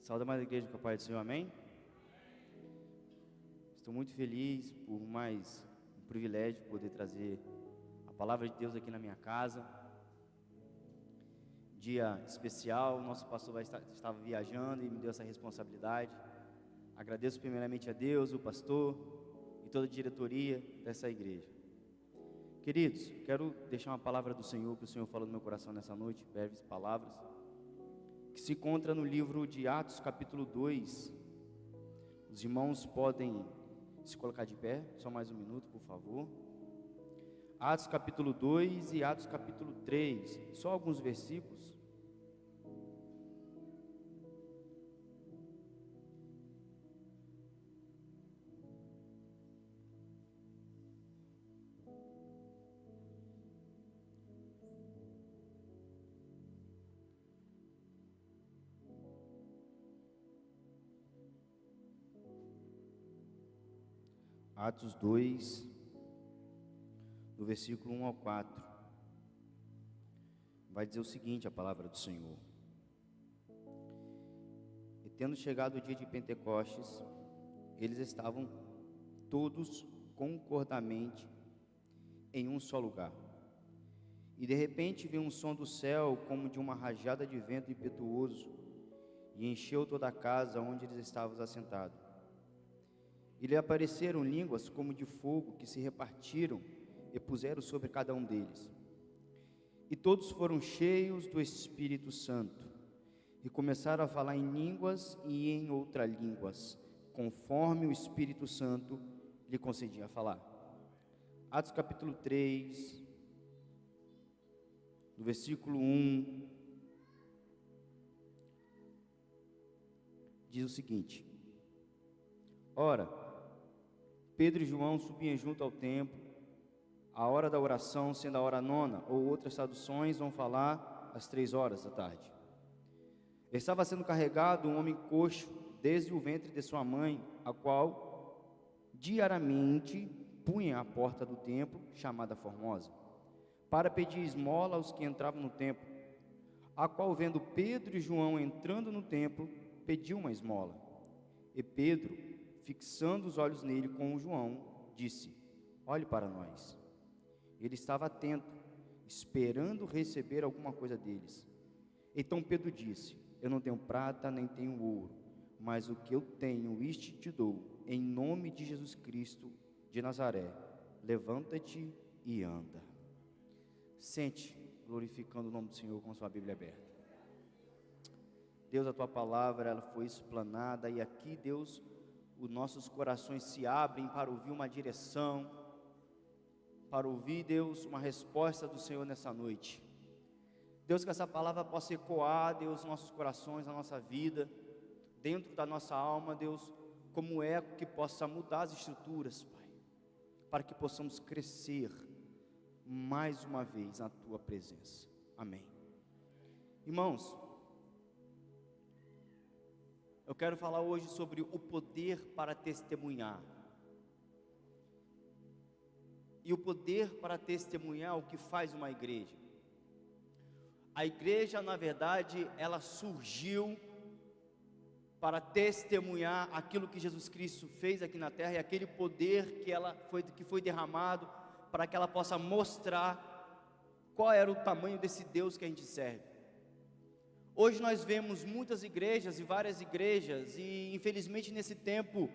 Saúde mais a igreja com a paz do Senhor, amém? Estou muito feliz por mais um privilégio de poder trazer a palavra de Deus aqui na minha casa. Dia especial, nosso pastor estava viajando e me deu essa responsabilidade. Agradeço primeiramente a Deus, o pastor e toda a diretoria dessa igreja. Queridos, quero deixar uma palavra do Senhor, que o Senhor falou no meu coração nessa noite, breves palavras, que se encontra no livro de Atos capítulo 2. Os irmãos podem se colocar de pé, só mais um minuto, por favor. Atos capítulo 2 e Atos capítulo 3, só alguns versículos. Atos 2, do versículo 1 ao 4, vai dizer o seguinte, a palavra do Senhor: E tendo chegado o dia de Pentecostes, eles estavam todos concordamente em um só lugar. E de repente veio um som do céu, como de uma rajada de vento impetuoso, e encheu toda a casa onde eles estavam assentados. E lhe apareceram línguas como de fogo, que se repartiram e puseram sobre cada um deles. E todos foram cheios do Espírito Santo, e começaram a falar em línguas e em outras línguas, conforme o Espírito Santo lhe concedia falar. Atos capítulo 3, do versículo 1, diz o seguinte: Ora, Pedro e João subiam junto ao templo, a hora da oração sendo a hora 9, ou outras traduções vão falar às 3 horas da tarde. Estava sendo carregado um homem coxo desde o ventre de sua mãe, a qual diariamente punha à porta do templo, chamada Formosa, para pedir esmola aos que entravam no templo, a qual, vendo Pedro e João entrando no templo, pediu uma esmola. E Pedro, fixando os olhos nele com João, disse: Olhe para nós. Ele estava atento, esperando receber alguma coisa deles. Então Pedro disse: Eu não tenho prata nem tenho ouro, mas o que eu tenho, isto te dou. Em nome de Jesus Cristo de Nazaré, levanta-te e anda. Sente, glorificando o nome do Senhor com sua Bíblia aberta. Deus, a tua palavra, ela foi explanada, e aqui, Deus, os nossos corações se abrem para ouvir uma direção, para ouvir, Deus, uma resposta do Senhor nessa noite. Deus, que essa palavra possa ecoar, Deus, nos nossos corações, na nossa vida, dentro da nossa alma, Deus, como eco que possa mudar as estruturas, Pai, para que possamos crescer mais uma vez na tua presença. Amém. Irmãos, eu quero falar hoje sobre o poder para testemunhar. E o poder para testemunhar, o que faz uma igreja. A igreja, na verdade, ela surgiu para testemunhar aquilo que Jesus Cristo fez aqui na terra, e aquele poder que foi derramado para que ela possa mostrar qual era o tamanho desse Deus que a gente serve. Hoje nós vemos muitas igrejas e várias igrejas, e infelizmente nesse tempo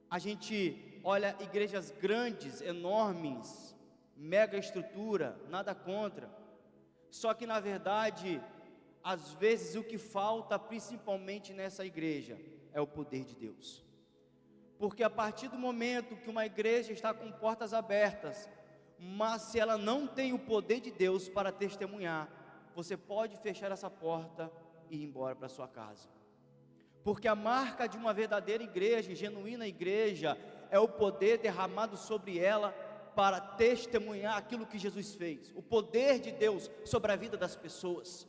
a gente olha igrejas grandes, enormes, mega estrutura, nada contra. Só que na verdade, às vezes o que falta principalmente nessa igreja é o poder de Deus. Porque a partir do momento que uma igreja está com portas abertas, mas se ela não tem o poder de Deus para testemunhar, você pode fechar essa porta e ir embora para sua casa. Porque a marca de uma verdadeira igreja, genuína igreja, é o poder derramado sobre ela para testemunhar aquilo que Jesus fez, o poder de Deus sobre a vida das pessoas.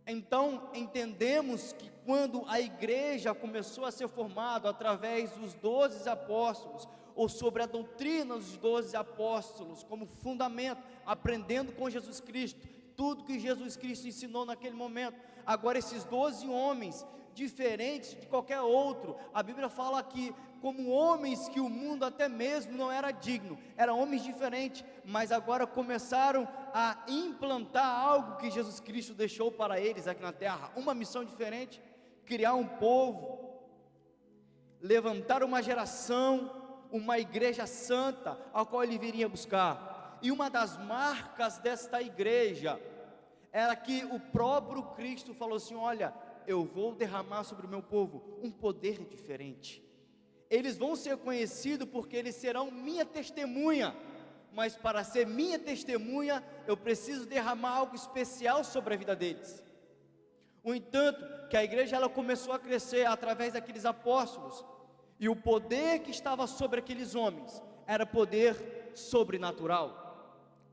Então entendemos que quando a igreja começou a ser formada através dos 12 apóstolos, ou sobre a doutrina dos 12 apóstolos como fundamento, aprendendo com Jesus Cristo, tudo que Jesus Cristo ensinou naquele momento. Agora esses 12 homens, diferentes de qualquer outro, a Bíblia fala que como homens que o mundo até mesmo não era digno, eram homens diferentes, mas agora começaram a implantar algo que Jesus Cristo deixou para eles aqui na terra, uma missão diferente, criar um povo, levantar uma geração, uma igreja santa, a qual ele viria buscar. E uma das marcas desta igreja era que o próprio Cristo falou assim: olha, eu vou derramar sobre o meu povo um poder diferente. Eles vão ser conhecidos porque eles serão minha testemunha, mas para ser minha testemunha, eu preciso derramar algo especial sobre a vida deles. No entanto, que a igreja ela começou a crescer através daqueles apóstolos, e o poder que estava sobre aqueles homens era poder sobrenatural.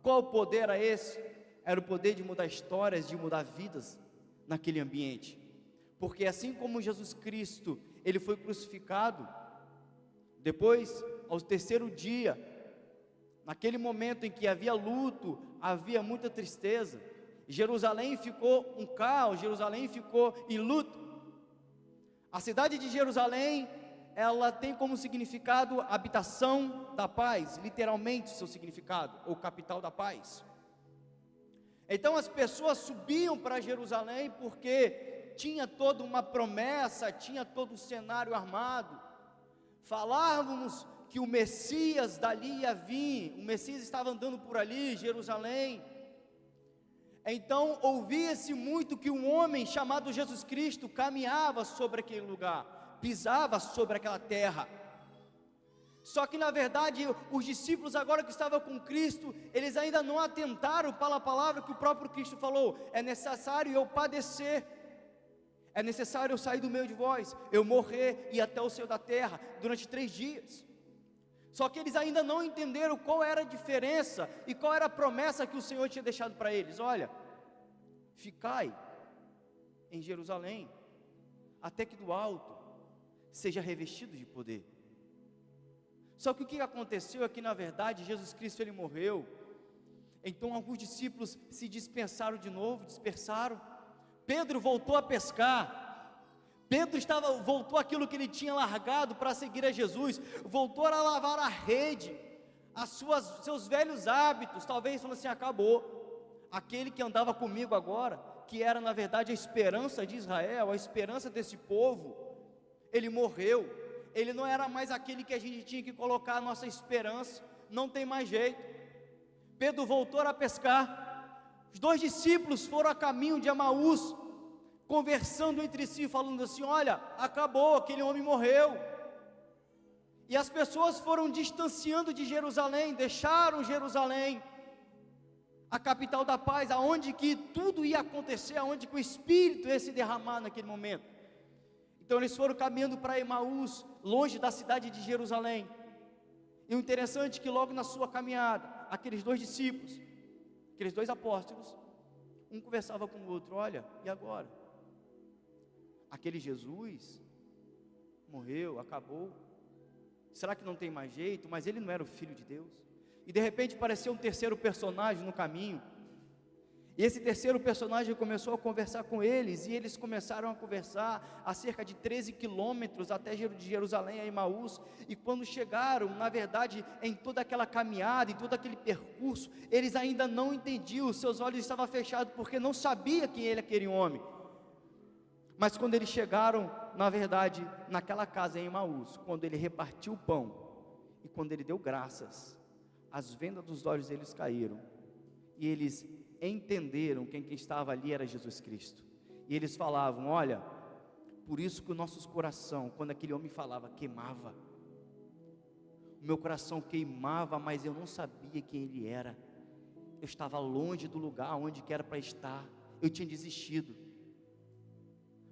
Qual poder era esse? Era o poder de mudar histórias, de mudar vidas naquele ambiente. Porque assim como Jesus Cristo, ele foi crucificado, depois, ao terceiro dia, naquele momento em que havia luto, havia muita tristeza, Jerusalém ficou um caos, Jerusalém ficou em luto. A cidade de Jerusalém, ela tem como significado habitação da paz, literalmente seu significado, ou capital da paz. Então as pessoas subiam para Jerusalém porque tinha toda uma promessa, tinha todo um cenário armado. Falávamos que o Messias dali ia vir, o Messias estava andando por ali, Jerusalém. Então ouvia-se muito que um homem chamado Jesus Cristo caminhava sobre aquele lugar, pisava sobre aquela terra. Só que na verdade os discípulos agora que estavam com Cristo, eles ainda não atentaram para a palavra que o próprio Cristo falou: é necessário eu padecer, é necessário eu sair do meio de vós, eu morrer e ir até o céu da terra durante 3 dias. Só que eles ainda não entenderam qual era a diferença e qual era a promessa que o Senhor tinha deixado para eles. Olha, ficai em Jerusalém, até que do alto seja revestido de poder. Só que o que aconteceu é que na verdade Jesus Cristo ele morreu. Então alguns discípulos se dispersaram. Pedro voltou a pescar. Pedro voltou aquilo que ele tinha largado para seguir a Jesus, voltou a lavar a rede, seus velhos hábitos. Talvez falando assim: acabou, aquele que andava comigo agora, que era na verdade a esperança de Israel, a esperança desse povo, ele morreu. Ele não era mais aquele que a gente tinha que colocar a nossa esperança, não tem mais jeito. Pedro voltou a pescar. Os 2 discípulos foram a caminho de Emaús, conversando entre si, falando assim: olha, acabou, aquele homem morreu. E as pessoas foram distanciando de Jerusalém, deixaram Jerusalém, a capital da paz, aonde que tudo ia acontecer, aonde que o Espírito ia se derramar naquele momento. Então eles foram caminhando para Emaús, longe da cidade de Jerusalém. E o interessante é que logo na sua caminhada, aqueles 2 discípulos, aqueles 2 apóstolos, um conversava com o outro: olha, e agora? Aquele Jesus morreu, acabou, será que não tem mais jeito? Mas ele não era o Filho de Deus. E de repente apareceu um terceiro personagem no caminho, e esse terceiro personagem começou a conversar com eles, e eles começaram a conversar a cerca de 13 quilômetros até de Jerusalém a Emaús. E quando chegaram, na verdade, em toda aquela caminhada, em todo aquele percurso, eles ainda não entendiam, seus olhos estavam fechados, porque não sabia quem era aquele homem. Mas quando eles chegaram, na verdade, naquela casa em Emaús, quando ele repartiu o pão, e quando ele deu graças, as vendas dos olhos deles caíram, e eles entenderam que quem estava ali era Jesus Cristo. E eles falavam: olha, por isso que o nosso coração, quando aquele homem falava, queimava. O meu coração queimava, mas eu não sabia quem ele era. Eu estava longe do lugar onde que era para estar. Eu tinha desistido,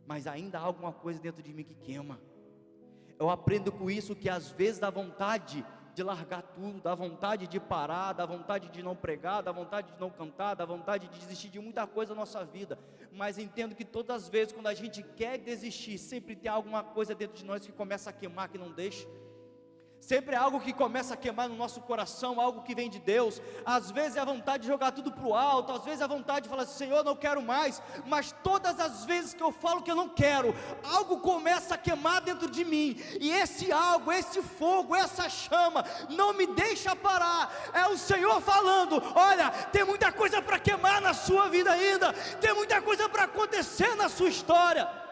mas ainda há alguma coisa dentro de mim que queima. Eu aprendo com isso que às vezes dá vontade de largar tudo, dá vontade de parar, dá vontade de não pregar, dá vontade de não cantar, dá vontade de desistir de muita coisa na nossa vida. Mas entendo que todas as vezes quando a gente quer desistir, sempre tem alguma coisa dentro de nós que começa a queimar, que não deixa. Sempre é algo que começa a queimar no nosso coração, algo que vem de Deus. Às vezes é a vontade de jogar tudo para o alto, às vezes é a vontade de falar assim: Senhor, não quero mais. Mas todas as vezes que eu falo que eu não quero, algo começa a queimar dentro de mim, e esse algo, esse fogo, essa chama não me deixa parar. É o Senhor falando: olha, tem muita coisa para queimar na sua vida ainda, tem muita coisa para acontecer na sua história.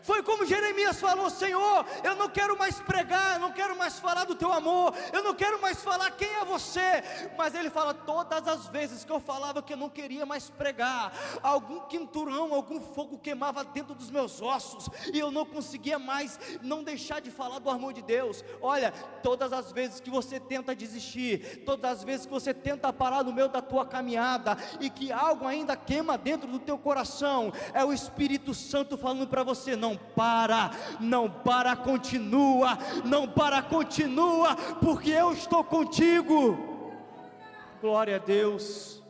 Foi como Jeremias falou: Senhor, eu não quero mais pregar, eu não quero mais falar do teu amor, eu não quero mais falar quem é você. Mas ele fala: todas as vezes que eu falava que eu não queria mais pregar, algum quinturão, algum fogo queimava dentro dos meus ossos, e eu não conseguia mais não deixar de falar do amor de Deus. Olha, todas as vezes que você tenta desistir, todas as vezes que você tenta parar no meio da tua caminhada, e que algo ainda queima dentro do teu coração, é o Espírito Santo falando para você: não para, não para, continua, não para, continua, porque eu estou contigo. Glória a Deus.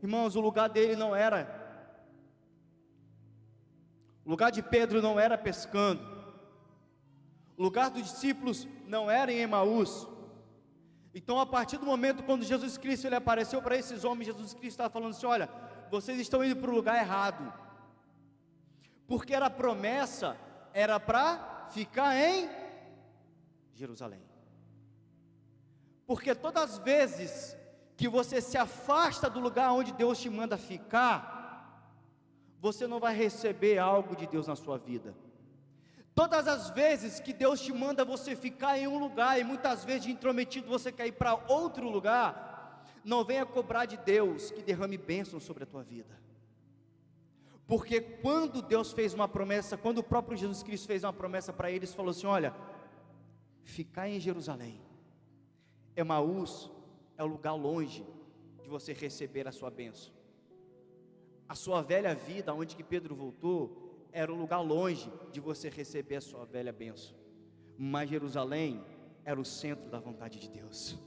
Irmãos, o lugar dele não era, o lugar de Pedro não era pescando, o lugar dos discípulos não era em Emaús. Então, a partir do momento quando Jesus Cristo ele apareceu para esses homens, Jesus Cristo estava falando assim: olha, vocês estão indo para o lugar errado, porque a promessa era para ficar em Jerusalém. Porque todas as vezes que você se afasta do lugar onde Deus te manda ficar, você não vai receber algo de Deus na sua vida. Todas as vezes que Deus te manda você ficar em um lugar, e muitas vezes de intrometido você quer ir para outro lugar, não venha cobrar de Deus que derrame bênçãos sobre a tua vida. Porque quando Deus fez uma promessa, quando o próprio Jesus Cristo fez uma promessa para eles, falou assim: olha, ficar em Jerusalém, Emaús é o lugar longe de você receber a sua bênção. A sua velha vida, onde que Pedro voltou, era um lugar longe de você receber a sua velha bênção. Mas Jerusalém era o centro da vontade de Deus.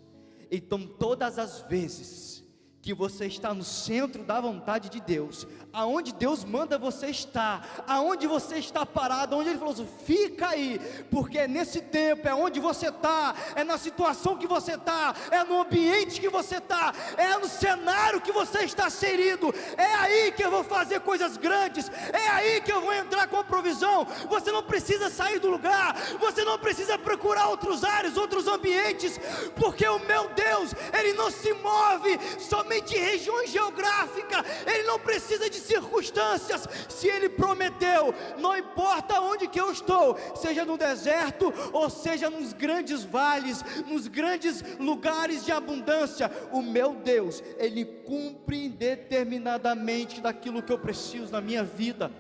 Então todas as vezes que você está no centro da vontade de Deus, aonde Deus manda você estar, aonde você está parado, onde Ele falou assim: fica aí, porque é nesse tempo, é onde você está, é na situação que você está, é no ambiente que você está, é no cenário que você está inserido, é aí que eu vou fazer coisas grandes, é aí que eu vou entrar com a provisão. Você não precisa sair do lugar, você não precisa procurar outros ares, outros ambientes, porque o meu Deus, Ele não se move somente de regiões geográficas, Ele não precisa de circunstâncias. Se Ele prometeu, não importa onde que eu estou, seja no deserto, ou seja nos grandes vales, nos grandes lugares de abundância, o meu Deus, Ele cumpre indeterminadamente daquilo que eu preciso na minha vida.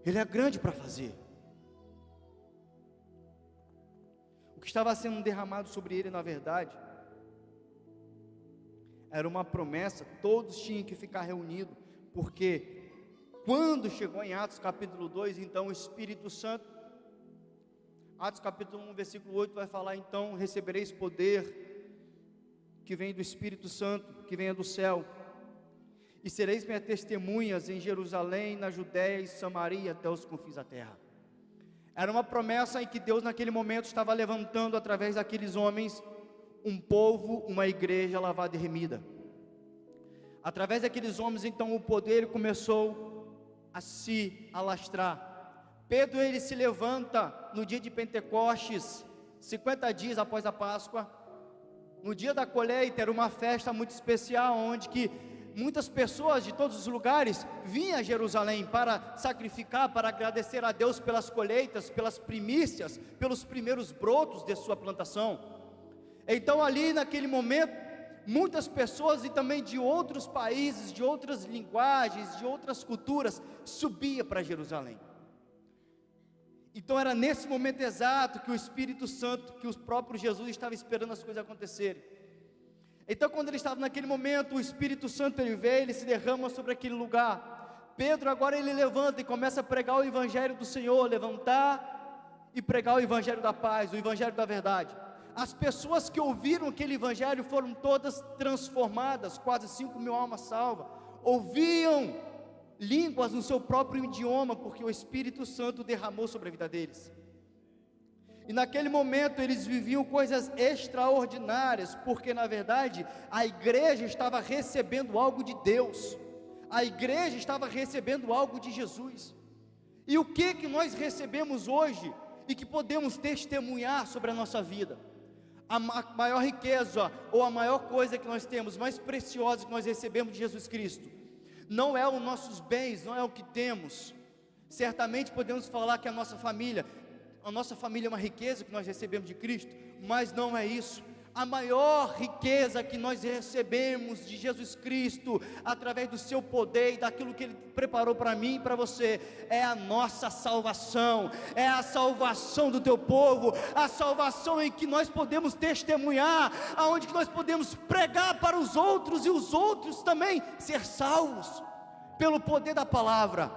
Ele é grande para fazer. O que estava sendo derramado sobre ele, na verdade, era uma promessa. Todos tinham que ficar reunidos, porque quando chegou em Atos capítulo 2, então o Espírito Santo, Atos capítulo 1, versículo 8, vai falar: então recebereis poder que vem do Espírito Santo, que vem do céu, e sereis minhas testemunhas em Jerusalém, na Judéia e Samaria, até os confins da terra. Era uma promessa em que Deus naquele momento estava levantando através daqueles homens um povo, uma igreja lavada e remida. Através daqueles homens, então, o poder começou a se alastrar. Pedro, ele se levanta no dia de Pentecostes, 50 dias após a Páscoa. No dia da colheita, era uma festa muito especial, onde que muitas pessoas de todos os lugares vinham a Jerusalém para sacrificar, para agradecer a Deus pelas colheitas, pelas primícias, pelos primeiros brotos de sua plantação. Então ali naquele momento, muitas pessoas e também de outros países, de outras linguagens, de outras culturas, subia para Jerusalém. Então era nesse momento exato que o Espírito Santo, que o próprio Jesus estava esperando as coisas acontecerem. Então quando ele estava naquele momento, o Espírito Santo ele veio, ele se derrama sobre aquele lugar. Pedro agora ele levanta e começa a pregar o Evangelho do Senhor, levantar e pregar o Evangelho da paz, o Evangelho da verdade. As pessoas que ouviram aquele Evangelho foram todas transformadas, quase 5.000 almas salvas. Ouviam línguas no seu próprio idioma, porque o Espírito Santo derramou sobre a vida deles. E naquele momento eles viviam coisas extraordinárias, porque na verdade a igreja estava recebendo algo de Deus, a igreja estava recebendo algo de Jesus. E o que nós recebemos hoje e que podemos testemunhar sobre a nossa vida? A maior riqueza, ou a maior coisa que nós temos, mais preciosa que nós recebemos de Jesus Cristo, não é os nossos bens, não é o que temos. Certamente podemos falar que a nossa família é uma riqueza que nós recebemos de Cristo, mas não é isso. A maior riqueza que nós recebemos de Jesus Cristo, através do seu poder e daquilo que Ele preparou para mim e para você, é a nossa salvação, é a salvação do teu povo, a salvação em que nós podemos testemunhar, aonde que nós podemos pregar para os outros, e os outros também ser salvos, pelo poder da palavra.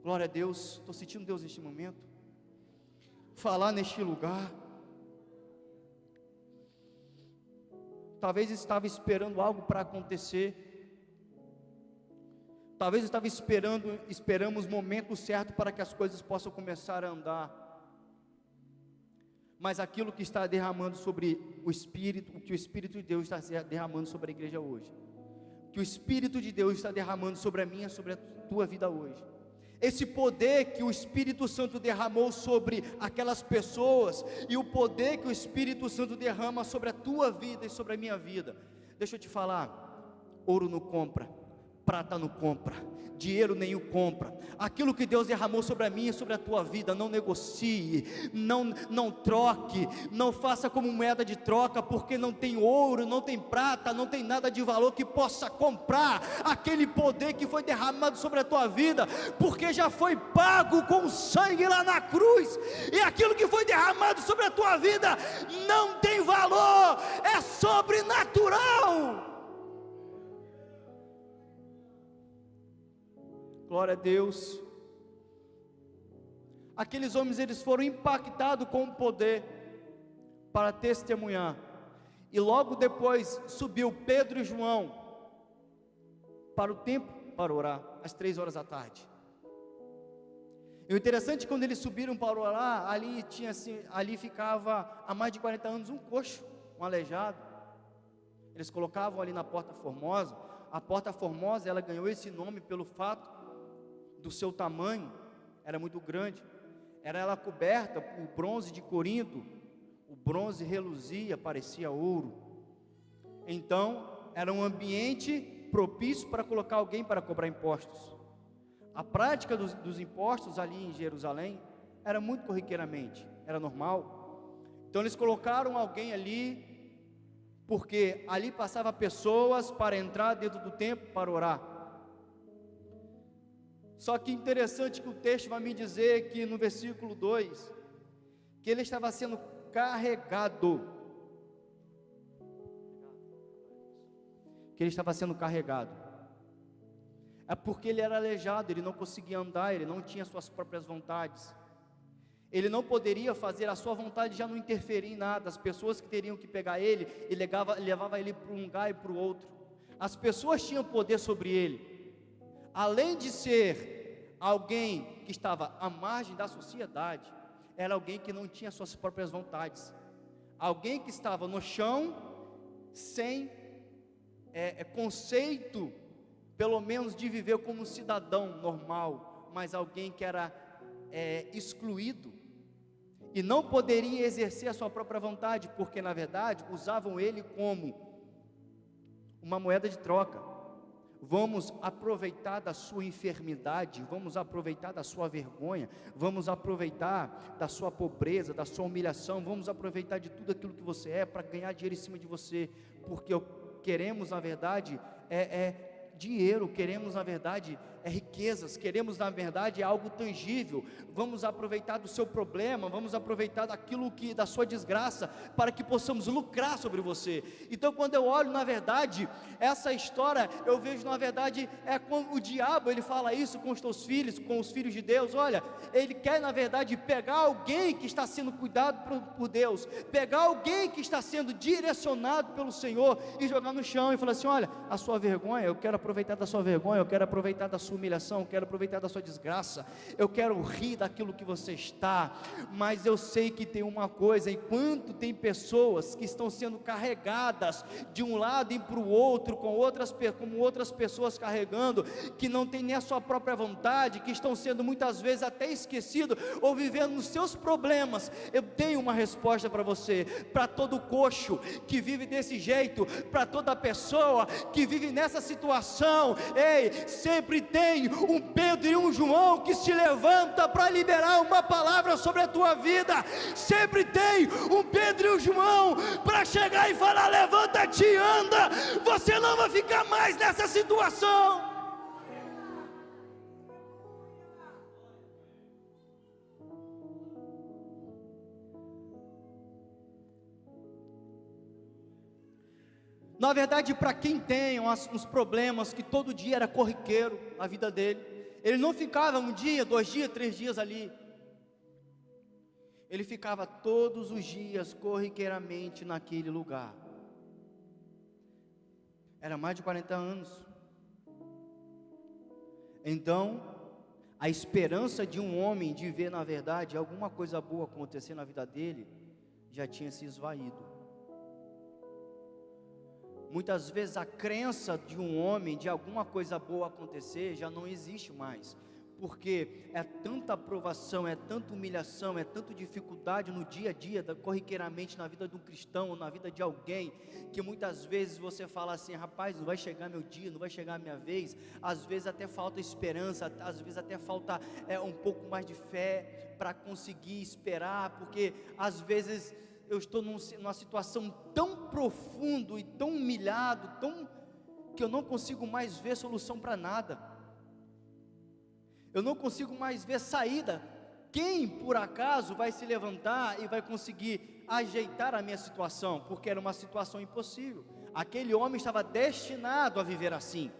Glória a Deus. Estou sentindo Deus neste momento, falar neste lugar. Talvez estava esperando algo para acontecer, talvez estava esperamos o momento certo para que as coisas possam começar a andar, mas aquilo que está derramando sobre o Espírito, o que o Espírito de Deus está derramando sobre a igreja hoje, que o Espírito de Deus está derramando sobre a minha, sobre a tua vida hoje, esse poder que o Espírito Santo derramou sobre aquelas pessoas, e o poder que o Espírito Santo derrama sobre a tua vida e sobre a minha vida. Deixa eu te falar, ouro não compra, prata não compra, dinheiro nenhum compra. Aquilo que Deus derramou sobre a minha e sobre a tua vida, não negocie, não troque, não faça como moeda de troca, porque não tem ouro, não tem prata, não tem nada de valor que possa comprar aquele poder que foi derramado sobre a tua vida, porque já foi pago com sangue lá na cruz, e aquilo que foi derramado sobre a tua vida não tem valor, é sobrenatural. Glória a Deus. Aqueles homens, eles foram impactados com o poder para testemunhar, e logo depois subiu Pedro e João para o templo para orar, às 3 horas da tarde. E o interessante é que quando eles subiram para orar, ali ficava há mais de 40 anos um coxo, um aleijado. Eles colocavam ali na Porta Formosa. A Porta Formosa, ela ganhou esse nome pelo fato do seu tamanho, era muito grande, era ela coberta por bronze de Corinto, o bronze reluzia, parecia ouro. Então era um ambiente propício para colocar alguém para cobrar impostos. A prática dos impostos ali em Jerusalém era muito corriqueiramente, era normal. Então eles colocaram alguém ali, porque ali passava pessoas para entrar dentro do templo para orar. Só que interessante que o texto vai me dizer que no versículo 2, que ele estava sendo carregado, é porque ele era aleijado, ele não conseguia andar, ele não tinha suas próprias vontades, ele não poderia fazer, a sua vontade já não interferia em nada. As pessoas que teriam que pegar ele, e levava ele para um lugar e para o outro. As pessoas tinham poder sobre ele. Além de ser alguém que estava à margem da sociedade, era alguém que não tinha suas próprias vontades, alguém que estava no chão, sem conceito, pelo menos de viver como um cidadão normal, mas alguém que era excluído, e não poderia exercer a sua própria vontade, porque na verdade usavam ele como uma moeda de troca. Vamos aproveitar da sua enfermidade, vamos aproveitar da sua vergonha, vamos aproveitar da sua pobreza, da sua humilhação, vamos aproveitar de tudo aquilo que você é, para ganhar dinheiro em cima de você, porque queremos na verdade dinheiro, queremos na verdade riquezas, queremos na verdade algo tangível. Vamos aproveitar do seu problema, vamos aproveitar da sua desgraça, para que possamos lucrar sobre você. Então quando eu olho na verdade essa história, eu vejo na verdade com o diabo, ele fala isso com os teus filhos, com os filhos de Deus. Olha, ele quer na verdade pegar alguém que está sendo cuidado por Deus, pegar alguém que está sendo direcionado pelo Senhor, e jogar no chão e falar assim: olha, a sua vergonha eu quero aproveitar aproveitar da sua vergonha, eu quero aproveitar da sua humilhação, eu quero aproveitar da sua desgraça, eu quero rir daquilo que você está, mas eu sei que tem uma coisa, enquanto tem pessoas que estão sendo carregadas de um lado e para o outro, como outras pessoas carregando, que não tem nem a sua própria vontade, que estão sendo muitas vezes até esquecidos, ou vivendo nos seus problemas, eu tenho uma resposta para você, para todo coxo que vive desse jeito, para toda pessoa que vive nessa situação, ei, sempre tem um Pedro e um João que se levanta para liberar uma palavra sobre a tua vida, sempre tem um Pedro e um João para chegar e falar: levanta-te e anda, você não vai ficar mais nessa situação. Na verdade, para quem tem uns problemas, que todo dia era corriqueiro na vida dele, ele não ficava um dia, 2 dias, 3 dias ali, ele ficava todos os dias corriqueiramente naquele lugar. Era mais de 40 anos. Então, a esperança de um homem de ver, na verdade, alguma coisa boa acontecer na vida dele, já tinha se esvaído. Muitas vezes a crença de um homem de alguma coisa boa acontecer já não existe mais, porque é tanta aprovação, é tanta humilhação, é tanta dificuldade no dia a dia, corriqueiramente na vida de um cristão, ou na vida de alguém, que muitas vezes você fala assim: rapaz, não vai chegar meu dia, não vai chegar a minha vez. Às vezes até falta esperança, às vezes até falta um pouco mais de fé para conseguir esperar, porque às vezes eu estou numa situação tão profunda e tão humilhado, que eu não consigo mais ver solução para nada, eu não consigo mais ver saída. Quem por acaso vai se levantar e vai conseguir ajeitar a minha situação? Porque era uma situação impossível. Aquele homem estava destinado a viver assim,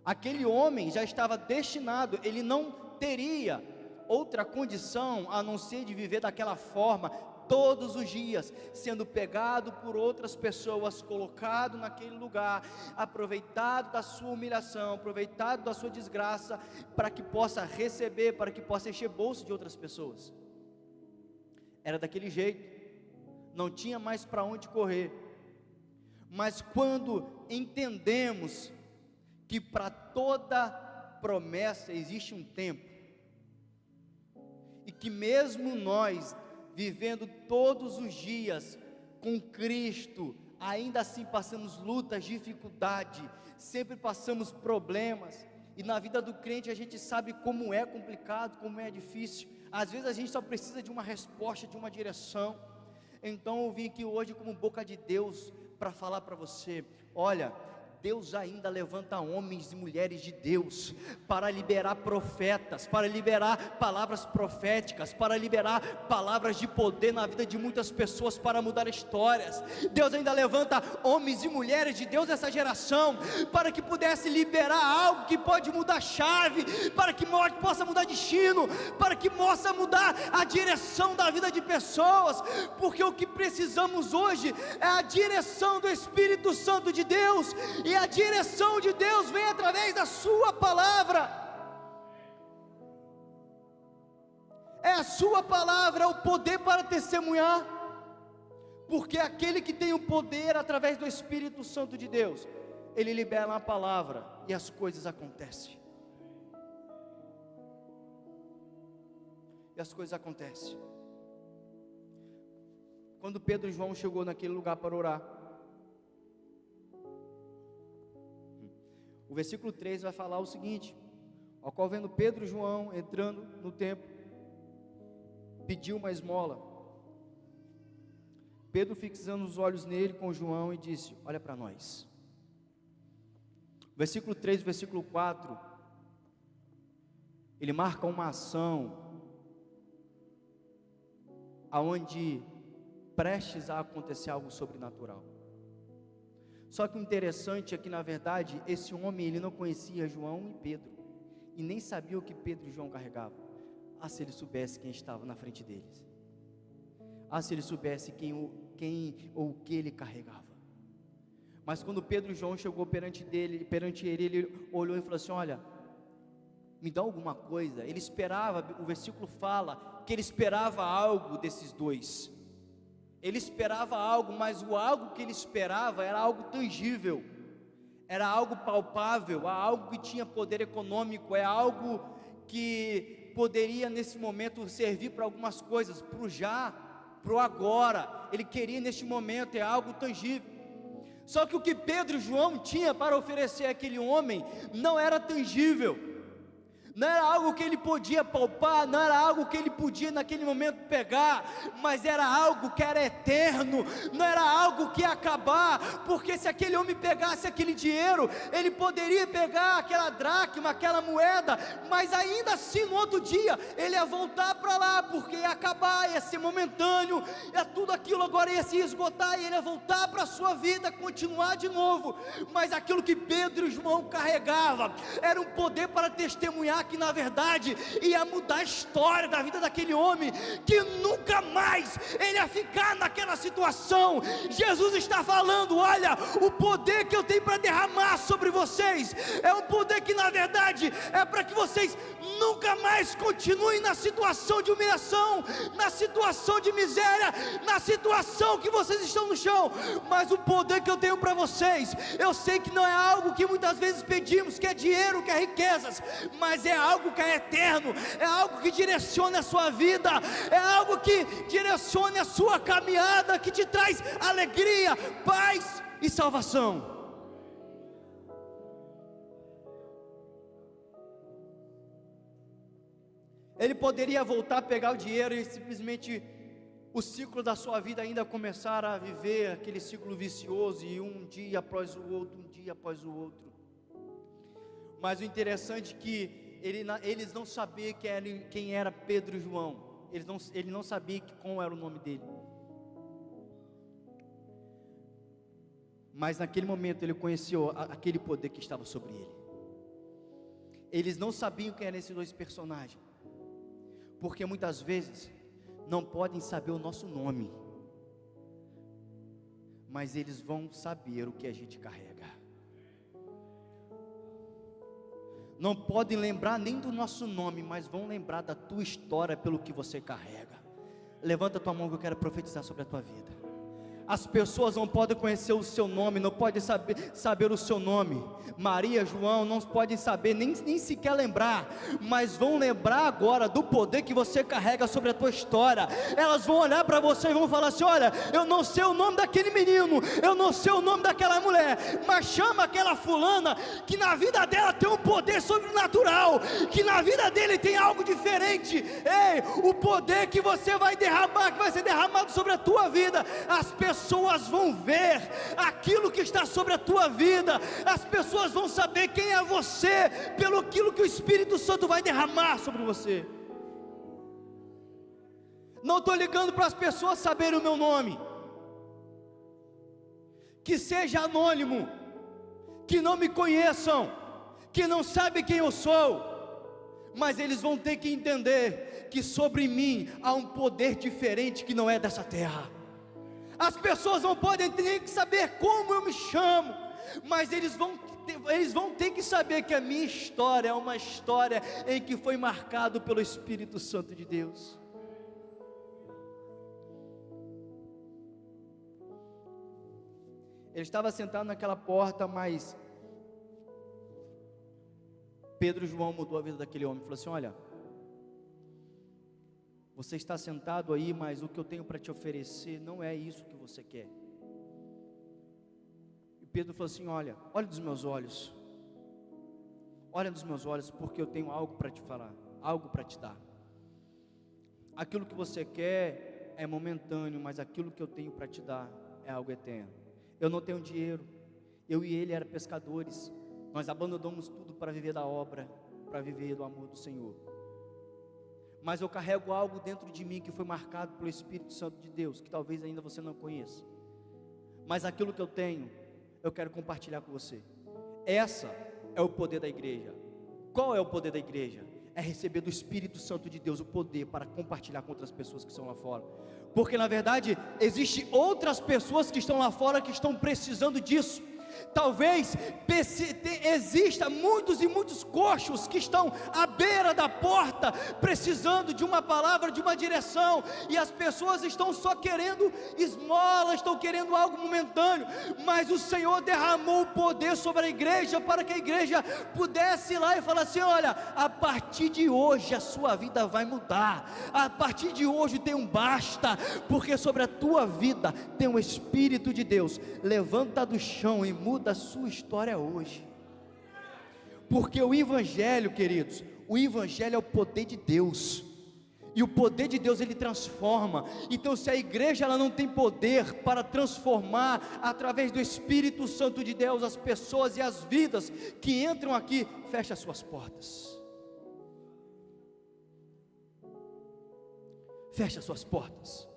aquele homem já estava destinado, ele não teria outra condição a não ser de viver daquela forma, todos os dias, sendo pegado por outras pessoas, colocado naquele lugar, aproveitado da sua humilhação, aproveitado da sua desgraça, para que possa receber, para que possa encher bolso de outras pessoas. Era daquele jeito, não tinha mais para onde correr. Mas quando entendemos que para toda promessa existe um tempo, e que mesmo nós, vivendo todos os dias com Cristo, ainda assim passamos lutas, dificuldade, sempre passamos problemas, e na vida do crente a gente sabe como é complicado, como é difícil. Às vezes a gente só precisa de uma resposta, de uma direção. Então eu vim aqui hoje como boca de Deus para falar para você: olha, Deus ainda levanta homens e mulheres de Deus para liberar profetas, para liberar palavras proféticas, para liberar palavras de poder na vida de muitas pessoas, para mudar histórias. Deus ainda levanta homens e mulheres de Deus nessa geração, para que pudesse liberar algo que pode mudar a chave, para que possa mudar destino, para que possa mudar a direção da vida de pessoas, porque o que precisamos hoje é a direção do Espírito Santo de Deus, e a direção de Deus vem através da sua palavra. É a sua palavra, é o poder para testemunhar, porque aquele que tem o poder através do Espírito Santo de Deus, ele libera a palavra e as coisas acontecem. E as coisas acontecem. Quando Pedro e João chegou naquele lugar para orar, o versículo 3 vai falar o seguinte: ao qual vendo Pedro e João entrando no templo, pediu uma esmola. Pedro, fixando os olhos nele com João, e disse: olha para nós. Versículo 3, versículo 4, ele marca uma ação, aonde prestes a acontecer algo sobrenatural. Só que o interessante é que, na verdade, esse homem, ele não conhecia João e Pedro, e nem sabia o que Pedro e João carregavam. Ah, se ele soubesse quem estava na frente deles. Ah, se ele soubesse quem ou o que ele carregava. Mas quando Pedro e João chegou perante ele, ele olhou e falou assim: olha, me dá alguma coisa. Ele esperava, o versículo fala que ele esperava algo desses dois. Ele esperava algo, mas o algo que ele esperava era algo tangível, era algo palpável, algo que tinha poder econômico, é algo que poderia nesse momento servir para algumas coisas, para o já, para o agora. Ele queria neste momento, é algo tangível. Só que o que Pedro e João tinha para oferecer àquele homem não era tangível, não era algo que ele podia palpar, não era algo que ele podia naquele momento pegar, mas era algo que era eterno, não era algo que ia acabar, porque se aquele homem pegasse aquele dinheiro, ele poderia pegar aquela dracma, aquela moeda, mas ainda assim no outro dia, ele ia voltar para lá, porque ia acabar, ia ser momentâneo, tudo aquilo agora ia se esgotar, e ele ia voltar para a sua vida, continuar de novo. Mas aquilo que Pedro e João carregavam, era um poder para testemunhar que na verdade ia mudar a história da vida daquele homem, que nunca mais ele ia ficar naquela situação. Jesus está falando: olha, o poder que eu tenho para derramar sobre vocês, é um poder que na verdade é para que vocês nunca mais continuem na situação de humilhação, na situação de miséria, na situação que vocês estão no chão. Mas o poder que eu tenho para vocês, eu sei que não é algo que muitas vezes pedimos, que é dinheiro, que é riquezas, mas é algo que é eterno, é algo que direciona a sua vida, é algo que direciona a sua caminhada, que te traz alegria, paz e salvação. Ele poderia voltar a pegar o dinheiro e simplesmente o ciclo da sua vida ainda começar a viver aquele ciclo vicioso, e um dia após o outro, um dia após o outro. Mas o interessante é que eles não sabiam quem era Pedro e João. Ele não sabia qual era o nome dele. Mas naquele momento ele conheceu aquele poder que estava sobre ele. Eles não sabiam quem eram esses dois personagens, porque muitas vezes não podem saber o nosso nome, mas eles vão saber o que a gente carrega. Não podem lembrar nem do nosso nome, mas vão lembrar da tua história pelo que você carrega. Levanta a tua mão que eu quero profetizar sobre a tua vida. As pessoas não podem conhecer o seu nome, não podem saber o seu nome. Maria, João, não podem saber, nem sequer lembrar, mas vão lembrar agora do poder que você carrega sobre a tua história. Elas vão olhar para você e vão falar assim: olha, eu não sei o nome daquele menino, eu não sei o nome daquela mulher, mas chama aquela fulana, que na vida dela tem um poder sobrenatural, que na vida dele tem algo diferente. Ei, o poder que você vai derramar, que vai ser derramado sobre a tua vida, as pessoas vão ver aquilo que está sobre a tua vida, as pessoas vão saber quem é você, pelo aquilo que o Espírito Santo vai derramar sobre você. Não estou ligando para as pessoas saberem o meu nome, que seja anônimo, que não me conheçam, que não sabem quem eu sou, mas eles vão ter que entender que sobre mim há um poder diferente que não é dessa terra. As pessoas não podem ter que saber como eu me chamo, mas eles vão ter que saber que a minha história é uma história em que foi marcado pelo Espírito Santo de Deus. Ele estava sentado naquela porta, mas Pedro e João mudou a vida daquele homem. Falou assim: olha, você está sentado aí, mas o que eu tenho para te oferecer não é isso que você quer. E Pedro falou assim: olha dos meus olhos, olha nos meus olhos, porque eu tenho algo para te falar, algo para te dar. Aquilo que você quer é momentâneo, mas aquilo que eu tenho para te dar é algo eterno. Eu não tenho dinheiro, eu e ele eram pescadores, nós abandonamos tudo para viver da obra, para viver do amor do Senhor. Mas eu carrego algo dentro de mim que foi marcado pelo Espírito Santo de Deus, que talvez ainda você não conheça. Mas aquilo que eu tenho, eu quero compartilhar com você. Essa é o poder da igreja. Qual é o poder da igreja? É receber do Espírito Santo de Deus o poder para compartilhar com outras pessoas que estão lá fora. Porque na verdade, existem outras pessoas que estão lá fora que estão precisando disso. Talvez exista muitos e muitos coxos que estão à beira da porta, precisando de uma palavra, de uma direção, e as pessoas estão só querendo esmola, estão querendo algo momentâneo, mas o Senhor derramou o poder sobre a igreja, para que a igreja pudesse ir lá e falar assim: olha, a partir de hoje a sua vida vai mudar, a partir de hoje tem um basta, porque sobre a tua vida tem o Espírito de Deus. Levanta do chão e muda a sua história hoje, porque o Evangelho, queridos, o Evangelho é o poder de Deus, e o poder de Deus ele transforma. Então, se a igreja ela não tem poder para transformar através do Espírito Santo de Deus as pessoas e as vidas que entram aqui, feche as suas portas, feche as suas portas,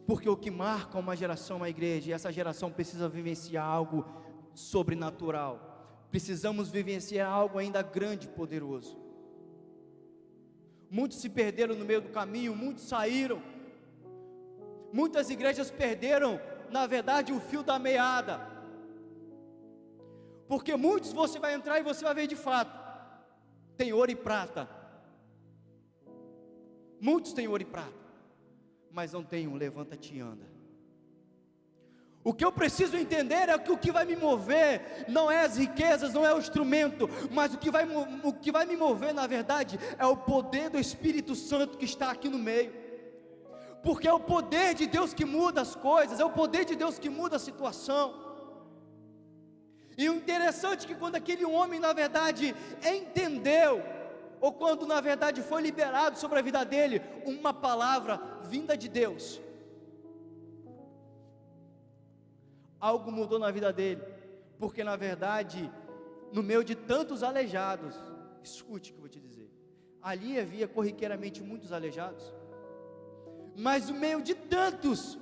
porque o que marca uma geração é uma igreja, e essa geração precisa vivenciar algo sobrenatural, precisamos vivenciar algo ainda grande e poderoso. Muitos se perderam no meio do caminho, muitos saíram, muitas igrejas perderam, na verdade, o fio da meada, porque muitos você vai entrar e você vai ver de fato, tem ouro e prata, muitos têm ouro e prata, mas não tem um levanta-te e anda. O que eu preciso entender é que o que vai me mover não é as riquezas, não é o instrumento, mas o que vai me mover, na verdade, é o poder do Espírito Santo que está aqui no meio, porque é o poder de Deus que muda as coisas, é o poder de Deus que muda a situação. E o interessante é que quando aquele homem, na verdade, entendeu, ou quando na verdade foi liberado sobre a vida dele, uma palavra vinda de Deus, algo mudou na vida dele, porque na verdade, no meio de tantos aleijados, escute o que eu vou te dizer, ali havia corriqueiramente muitos aleijados, mas no meio de tantos,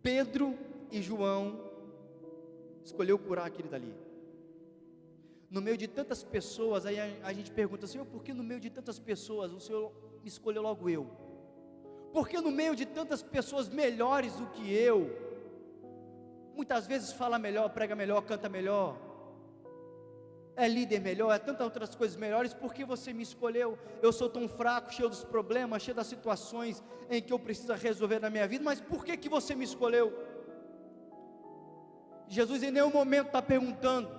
Pedro e João escolheu curar aquele dali. No meio de tantas pessoas, aí a gente pergunta: Senhor, por que no meio de tantas pessoas o Senhor me escolheu logo eu? Porque no meio de tantas pessoas melhores do que eu, muitas vezes fala melhor, prega melhor, canta melhor, é líder melhor, é tantas outras coisas melhores, por que você me escolheu? Eu sou tão fraco, cheio dos problemas, cheio das situações em que eu preciso resolver na minha vida, mas por que você me escolheu? Jesus em nenhum momento está perguntando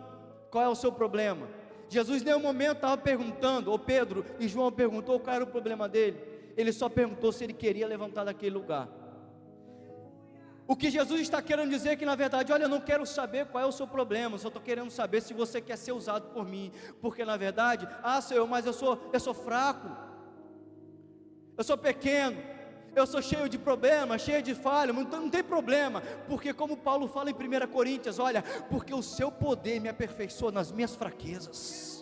qual é o seu problema. Jesus em nenhum momento estava perguntando, ou Pedro e João perguntou qual era o problema dele. Ele só perguntou se ele queria levantar daquele lugar. O que Jesus está querendo dizer é que na verdade, olha, eu não quero saber qual é o seu problema, eu só estou querendo saber se você quer ser usado por mim, porque na verdade, Senhor, mas eu sou fraco, eu sou pequeno, eu sou cheio de problemas, cheio de falhas, então não tem problema, porque como Paulo fala em 1 Coríntios, olha, porque o seu poder me aperfeiçoa nas minhas fraquezas.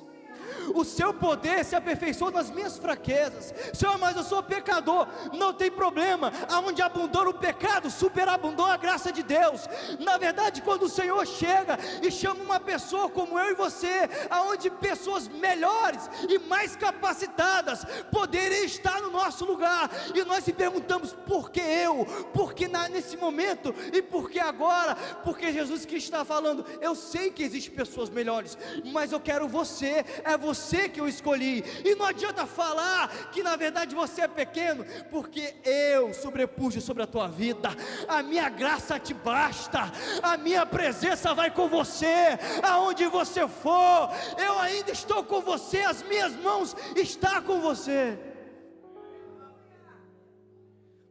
O seu poder se aperfeiçoa nas minhas fraquezas. Senhor, mas eu sou pecador, não tem problema, aonde abundou o pecado, superabundou a graça de Deus. Na verdade, quando o Senhor chega e chama uma pessoa como eu e você, aonde pessoas melhores e mais capacitadas poderiam estar no nosso lugar, e nós se perguntamos: por que eu? Por que nesse momento? E por que agora? Porque Jesus Cristo está falando: eu sei que existem pessoas melhores, mas eu quero você, é você que eu escolhi, e não adianta falar que na verdade você é pequeno, porque eu sobrepujo sobre a tua vida, a minha graça te basta, a minha presença vai com você, aonde você for, eu ainda estou com você, as minhas mãos estão com você.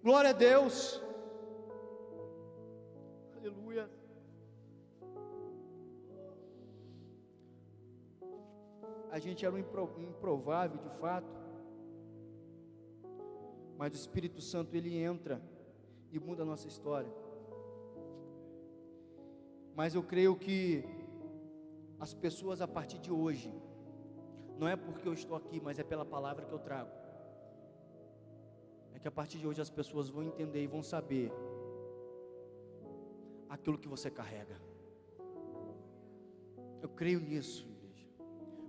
Glória a Deus, aleluia. A gente era um improvável de fato, mas o Espírito Santo ele entra e muda a nossa história. Mas eu creio que as pessoas a partir de hoje, não é porque eu estou aqui, mas é pela palavra que eu trago, é que a partir de hoje as pessoas vão entender e vão saber aquilo que você carrega. Eu creio nisso,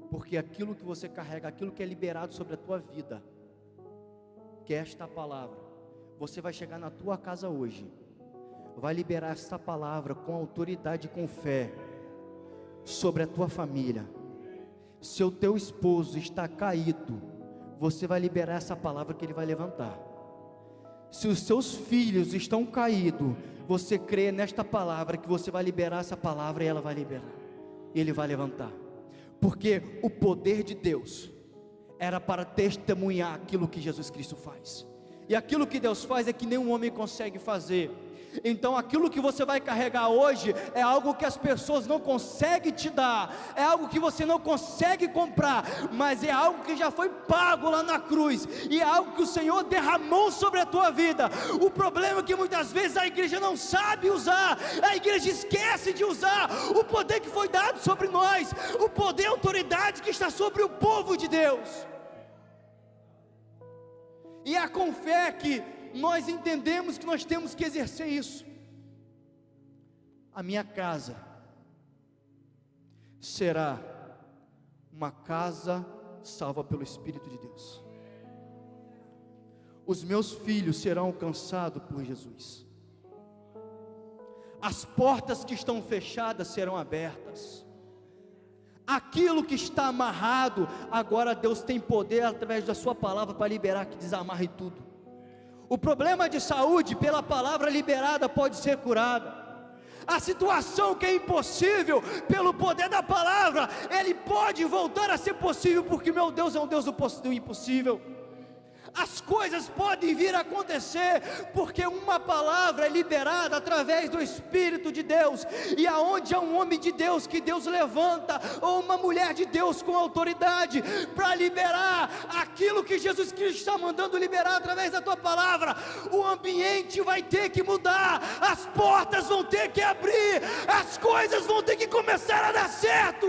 porque aquilo que você carrega, aquilo que é liberado sobre a tua vida, que é esta palavra, você vai chegar na tua casa hoje, vai liberar essa palavra com autoridade e com fé sobre a tua família. Se o teu esposo está caído, você vai liberar essa palavra que ele vai levantar. Se os seus filhos estão caídos, você crê nesta palavra que você vai liberar essa palavra e ela vai liberar. Ele vai levantar. Porque o poder de Deus era para testemunhar aquilo que Jesus Cristo faz. E aquilo que Deus faz é que nenhum homem consegue fazer. Então aquilo que você vai carregar hoje é algo que as pessoas não conseguem te dar, é algo que você não consegue comprar, mas é algo que já foi pago lá na cruz, e é algo que o Senhor derramou sobre a tua vida. O problema é que muitas vezes a igreja não sabe usar, a igreja esquece de usar o poder que foi dado sobre nós, o poder e autoridade que está sobre o povo de Deus. E é com fé que nós entendemos que nós temos que exercer isso. A minha casa será uma casa salva pelo Espírito de Deus. Os meus filhos serão alcançados por Jesus. As portas que estão fechadas serão abertas. Aquilo que está amarrado, agora Deus tem poder através da sua palavra para liberar, que desamarre tudo. O problema de saúde, pela palavra liberada, pode ser curada. A situação que é impossível, pelo poder da palavra, ele pode voltar a ser possível, porque meu Deus é um Deus do impossível. As coisas podem vir a acontecer, porque uma palavra é liberada através do Espírito de Deus, e aonde há um homem de Deus que Deus levanta, ou uma mulher de Deus com autoridade, para liberar aquilo que Jesus Cristo está mandando liberar através da tua palavra, o ambiente vai ter que mudar, as portas vão ter que abrir, as coisas vão ter que começar a dar certo.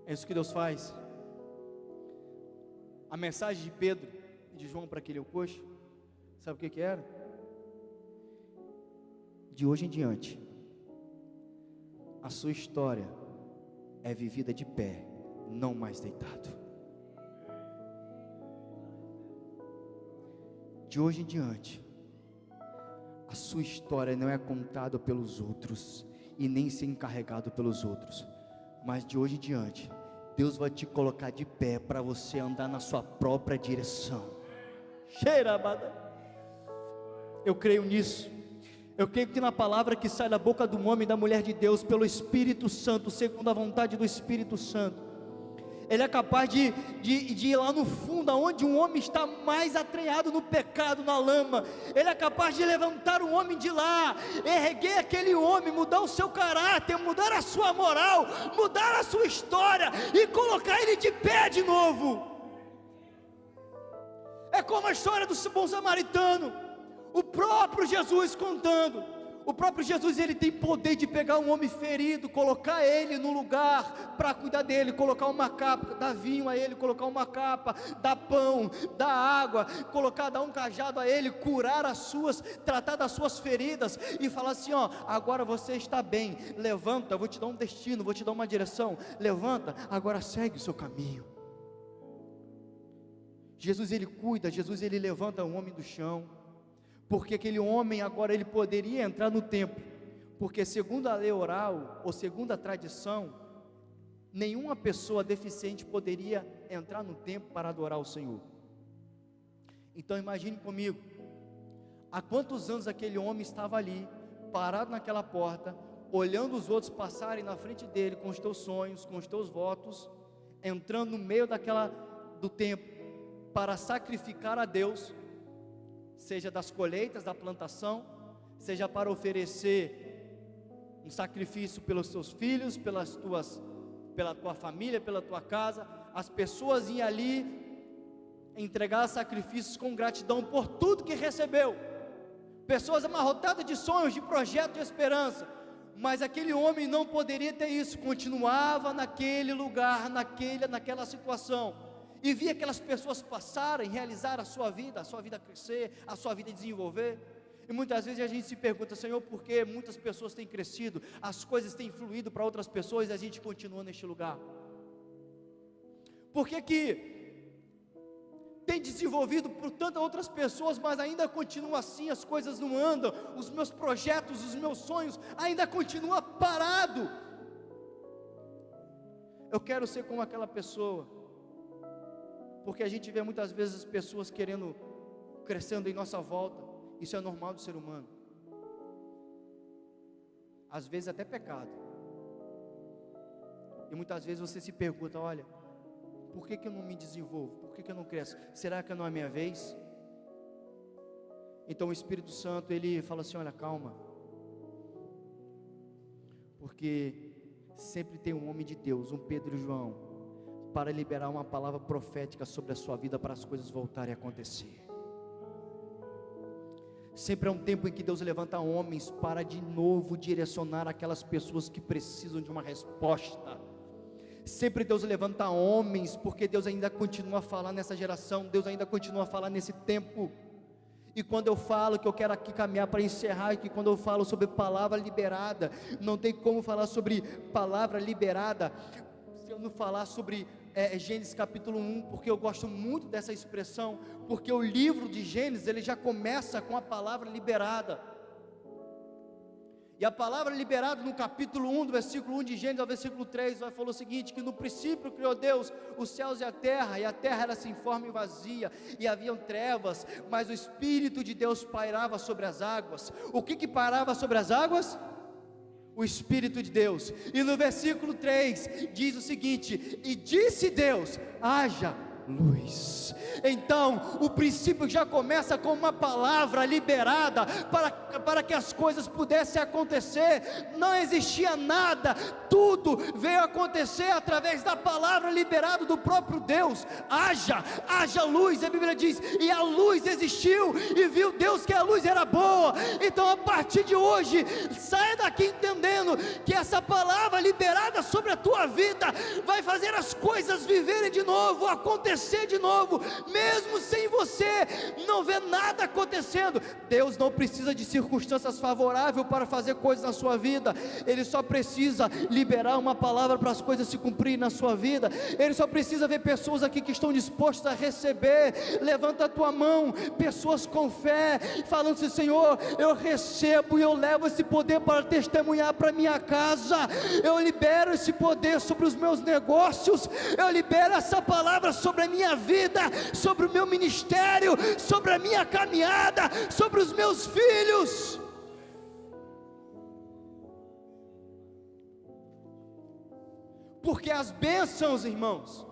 É isso que Deus faz. A mensagem de Pedro e de João para aquele coxo, sabe o que era? De hoje em diante, a sua história é vivida de pé, não mais deitado. De hoje em diante, a sua história não é contada pelos outros e nem ser encarregado pelos outros, mas de hoje em diante, Deus vai te colocar de pé para você andar na sua própria direção. Eu creio nisso. Eu creio que na palavra que sai da boca do homem e da mulher de Deus, pelo Espírito Santo, segundo a vontade do Espírito Santo, ele é capaz de ir lá no fundo, aonde um homem está mais atreado no pecado, na lama. Ele é capaz de levantar um homem de lá, erguer aquele homem, mudar o seu caráter, mudar a sua moral, mudar a sua história e colocar ele de pé de novo. É como a história do bom samaritano, o próprio Jesus contando. O próprio Jesus, ele tem poder de pegar um homem ferido, colocar ele no lugar para cuidar dele, colocar uma capa, dar vinho a ele, colocar uma capa, dar pão, dar água, dar um cajado a ele, curar as suas, tratar das suas feridas e falar assim: ó, agora você está bem, levanta, vou te dar um destino, vou te dar uma direção, levanta, agora segue o seu caminho. Jesus, ele cuida, Jesus, ele levanta o homem do chão, porque aquele homem agora ele poderia entrar no templo, porque segundo a lei oral, ou segundo a tradição, nenhuma pessoa deficiente poderia entrar no templo para adorar o Senhor. Então imagine comigo, há quantos anos aquele homem estava ali, parado naquela porta, olhando os outros passarem na frente dele, com os teus sonhos, com os teus votos, entrando no meio do templo, para sacrificar a Deus, seja das colheitas, da plantação, seja para oferecer um sacrifício pelos seus filhos, pela tua família, pela tua casa. As pessoas iam ali entregar sacrifícios com gratidão por tudo que recebeu, pessoas amarrotadas de sonhos, de projetos, de esperança, mas aquele homem não poderia ter isso, continuava naquele lugar, naquela situação, e via aquelas pessoas passarem, realizar a sua vida crescer, a sua vida desenvolver. E muitas vezes a gente se pergunta: Senhor, por que muitas pessoas têm crescido, as coisas têm fluído para outras pessoas e a gente continua neste lugar? Por que tem desenvolvido por tantas outras pessoas, mas ainda continua assim, as coisas não andam, os meus projetos, os meus sonhos ainda continuam parados? Eu quero ser como aquela pessoa, porque a gente vê muitas vezes as pessoas crescendo em nossa volta. Isso é normal do ser humano, às vezes até pecado, e muitas vezes você se pergunta: olha, por que eu não me desenvolvo? Por que eu não cresço? Será que não é a minha vez? Então o Espírito Santo, ele fala assim: olha, calma, porque sempre tem um homem de Deus, um Pedro e João, para liberar uma palavra profética sobre a sua vida, para as coisas voltarem a acontecer. Sempre é um tempo em que Deus levanta homens para de novo direcionar aquelas pessoas que precisam de uma resposta. Sempre Deus levanta homens, porque Deus ainda continua a falar nessa geração, Deus ainda continua a falar nesse tempo. E quando eu falo, que eu quero aqui caminhar para encerrar, que quando eu falo sobre palavra liberada, não tem como falar sobre palavra liberada se eu não falar sobre Gênesis capítulo 1, porque eu gosto muito dessa expressão, porque o livro de Gênesis, ele já começa com a palavra liberada. E a palavra liberada no capítulo 1, do versículo 1 de Gênesis ao versículo 3, vai falar o seguinte: que no princípio criou Deus os céus e a terra era sem forma e vazia, e haviam trevas, mas o Espírito de Deus pairava sobre as águas. O que pairava sobre as águas? O Espírito de Deus. E no versículo 3 diz o seguinte: e disse Deus: haja luz. Então o princípio já começa com uma palavra liberada para que as coisas pudessem acontecer. Não existia nada, tudo veio acontecer através da palavra liberada do próprio Deus. Haja luz. A Bíblia diz: e a luz existiu, e viu Deus que a luz era boa. Então a partir de hoje, saia daqui entendendo que essa palavra liberada sobre a tua vida vai fazer as coisas viverem de novo, acontecer de novo, mesmo sem você não ver nada acontecendo. Deus não precisa de circunstâncias favoráveis para fazer coisas na sua vida. Ele só precisa liberar uma palavra para as coisas se cumprirem na sua vida. Ele só precisa ver pessoas aqui que estão dispostas a receber. Levanta a tua mão, pessoas com fé, falando assim: Senhor, eu recebo e eu levo esse poder para testemunhar para minha casa. Eu libero esse poder sobre os meus negócios. Eu libero essa palavra sobre a minha vida, sobre o meu ministério, sobre a minha caminhada, sobre os meus filhos. Porque as bênçãos, irmãos,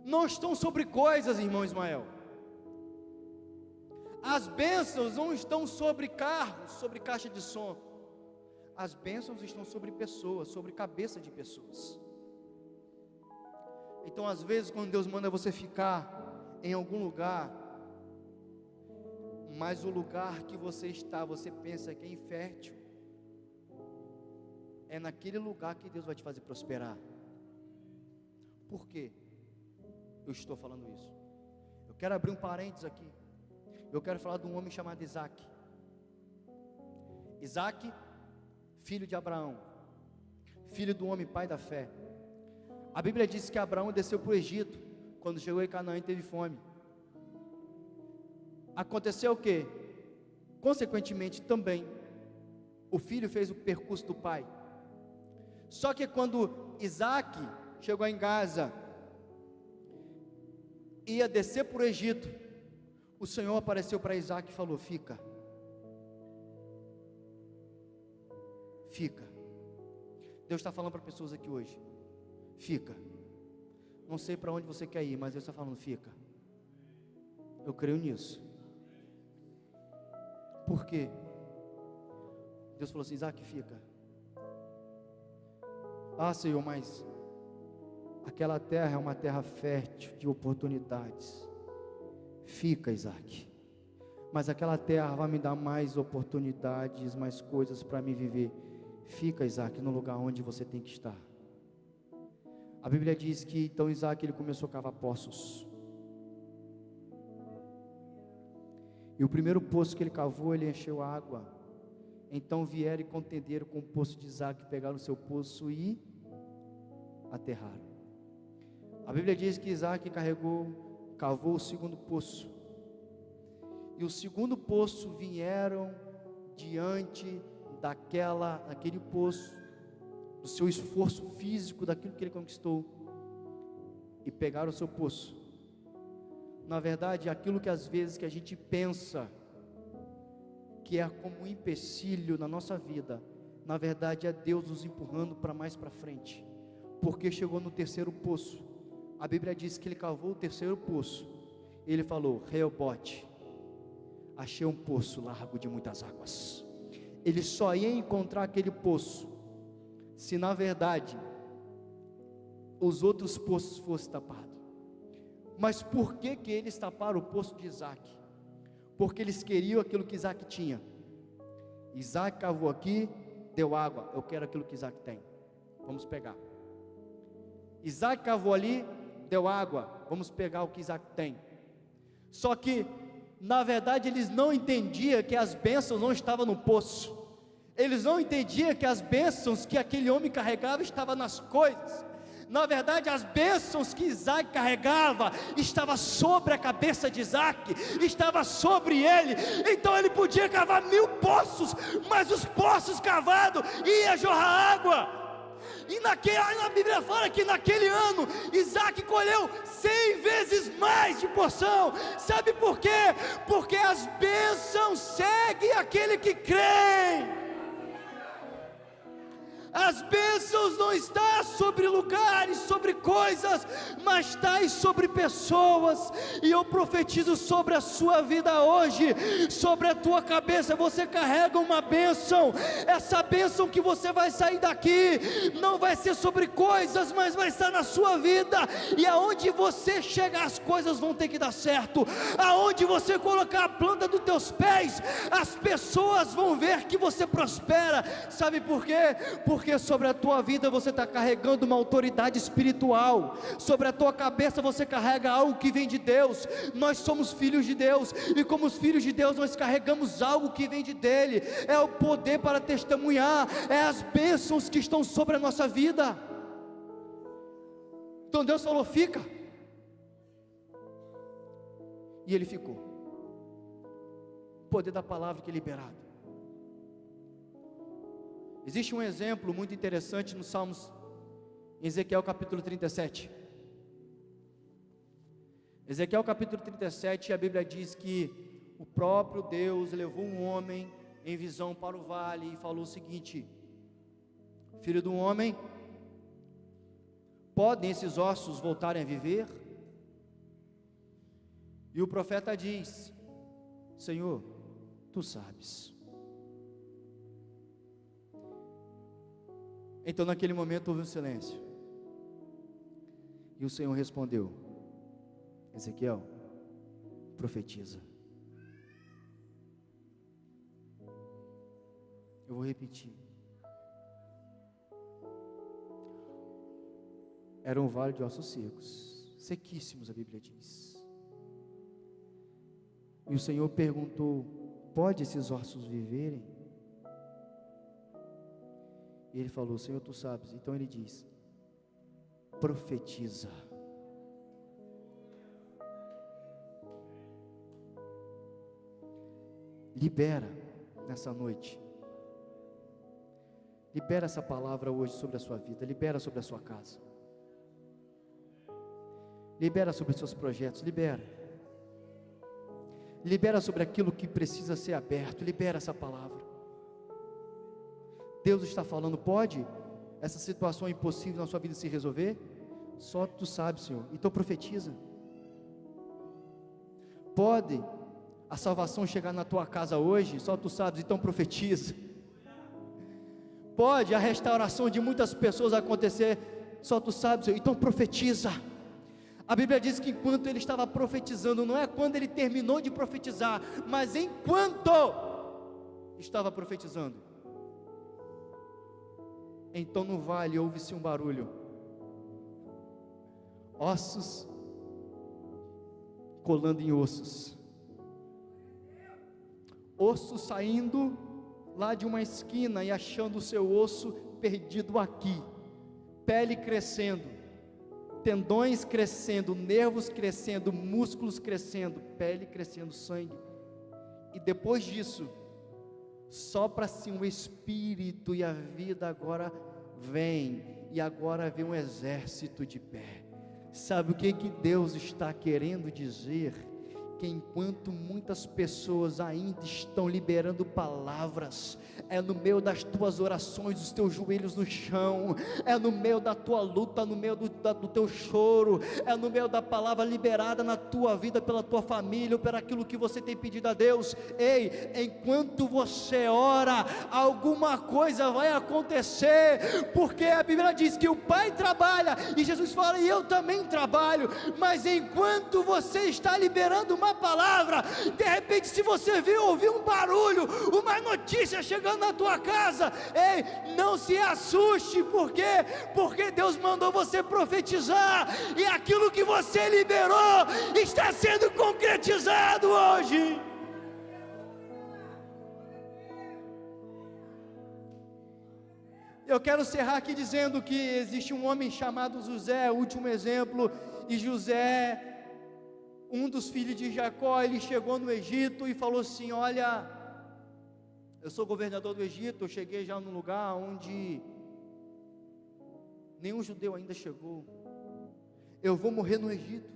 não estão sobre coisas, irmão Ismael. As bênçãos não estão sobre carros, sobre caixa de som. As bênçãos estão sobre pessoas, sobre cabeça de pessoas. Então às vezes quando Deus manda você ficar em algum lugar, mas o lugar que você está, você pensa que é infértil, é naquele lugar que Deus vai te fazer prosperar. Por quê? Eu estou falando isso. Eu quero abrir um parênteses aqui. Eu quero falar de um homem chamado Isaac. Isaac, filho de Abraão, filho do homem pai da fé. A Bíblia diz que Abraão desceu para o Egito, quando chegou em Canaã e teve fome. Aconteceu o quê? Consequentemente também, o filho fez o percurso do pai. Só que quando Isaac chegou em Gaza, ia descer para o Egito, o Senhor apareceu para Isaac e falou: fica. Deus está falando para pessoas aqui hoje: fica. Não sei para onde você quer ir, mas Deus está falando: fica. Eu creio nisso. Por quê? Deus falou assim: Isaac, fica. Ah, Senhor, mas aquela terra é uma terra fértil de oportunidades. Fica, Isaac. Mas aquela terra vai me dar mais oportunidades, mais coisas para me viver. Fica, Isaac, no lugar onde você tem que estar. A Bíblia diz que então Isaac, ele começou a cavar poços. E o primeiro poço que ele cavou, ele encheu água. Então vieram e contenderam com o poço de Isaac, pegaram o seu poço e aterraram. A Bíblia diz que Isaac cavou o segundo poço. E o segundo poço vieram diante daquele poço, do seu esforço físico, daquilo que ele conquistou, e pegaram o seu poço. Na verdade, aquilo que às vezes que a gente pensa que é como um empecilho na nossa vida, na verdade é Deus nos empurrando para mais para frente, porque chegou no terceiro poço. A Bíblia diz que ele cavou o terceiro poço. Ele falou: Reobote, achei um poço largo de muitas águas. Ele só ia encontrar aquele poço se na verdade os outros poços fossem tapados. Mas por que eles taparam o poço de Isaac? Porque eles queriam aquilo que Isaac tinha. Isaac cavou aqui, deu água. Eu quero aquilo que Isaac tem, vamos pegar. Isaac cavou ali, deu água. Vamos pegar o que Isaac tem. Só que na verdade eles não entendiam que as bênçãos não estavam no poço. Eles não entendiam que as bênçãos que aquele homem carregava estavam nas coisas. Na verdade, as bênçãos que Isaac carregava estava sobre a cabeça de Isaac, estava sobre ele. Então ele podia cavar 1000 poços, mas os poços cavados ia jorrar água. E a Bíblia fala que naquele ano Isaac colheu 100 vezes mais de porção. Sabe por quê? Porque as bênçãos seguem aquele que crê. As bênçãos não estão sobre lugares, sobre coisas, mas está sobre pessoas. E eu profetizo sobre a sua vida hoje, sobre a tua cabeça. Você carrega uma bênção. Essa bênção que você vai sair daqui não vai ser sobre coisas, mas vai estar na sua vida. E aonde você chegar, as coisas vão ter que dar certo. Aonde você colocar a planta dos teus pés, as pessoas vão ver que você prospera. Sabe por quê? Porque sobre a tua vida você está carregando uma autoridade espiritual. Sobre a tua cabeça você carrega algo que vem de Deus. Nós somos filhos de Deus, e como os filhos de Deus nós carregamos algo que vem dele. É o poder para testemunhar, é as bênçãos que estão sobre a nossa vida. Então Deus falou: fica, e ele ficou. O poder da palavra que é liberado. Existe um exemplo muito interessante no Salmos, em Ezequiel capítulo 37. Ezequiel capítulo 37, a Bíblia diz que o próprio Deus levou um homem em visão para o vale e falou o seguinte: filho do homem, podem esses ossos voltarem a viver? E o profeta diz: Senhor, tu sabes. Então naquele momento houve um silêncio, e o Senhor respondeu: Ezequiel, profetiza. Eu vou repetir. Era um vale de ossos secos, sequíssimos, a Bíblia diz. E o Senhor perguntou: pode esses ossos viverem? E ele falou: Senhor, tu sabes. Então ele diz: profetiza. Libera nessa noite. Libera essa palavra hoje sobre a sua vida. Libera sobre a sua casa. Libera sobre os seus projetos. Libera. Libera sobre aquilo que precisa ser aberto. Libera essa palavra. Deus está falando: pode essa situação impossível na sua vida se resolver? Só tu sabes, Senhor. Então profetiza. Pode a salvação chegar na tua casa hoje? Só tu sabes, então profetiza. Pode a restauração de muitas pessoas acontecer? Só tu sabes, Senhor. Então profetiza. A Bíblia diz que enquanto ele estava profetizando, não é quando ele terminou de profetizar, mas enquanto estava profetizando, então no vale ouve-se um barulho, ossos colando em ossos. osso saindo lá de uma esquina e achando o seu osso perdido aqui, pele crescendo, tendões crescendo, nervos crescendo, músculos crescendo, pele crescendo, sangue, e depois disso, sopra-se um espírito e a vida agora vem, e agora vem um exército de pé. Sabe o que Deus está querendo dizer? Que enquanto muitas pessoas ainda estão liberando palavras, é no meio das tuas orações, dos teus joelhos no chão, é no meio da tua luta, no meio do teu choro, é no meio da palavra liberada na tua vida, pela tua família, ou por aquilo que você tem pedido a Deus. Ei, enquanto você ora, alguma coisa vai acontecer, porque a Bíblia diz que o Pai trabalha, e Jesus fala, e eu também trabalho, mas enquanto você está liberando uma palavra, de repente, se você ouvir um barulho, uma notícia chegando na tua casa, ei, não se assuste, porque Deus mandou você profetizar, e aquilo que você liberou, está sendo concretizado hoje. Eu quero encerrar aqui dizendo que existe um homem chamado José, o último exemplo, e José, um dos filhos de Jacó, ele chegou no Egito e falou assim, olha, eu sou governador do Egito, eu cheguei já num lugar onde nenhum judeu ainda chegou, eu vou morrer no Egito,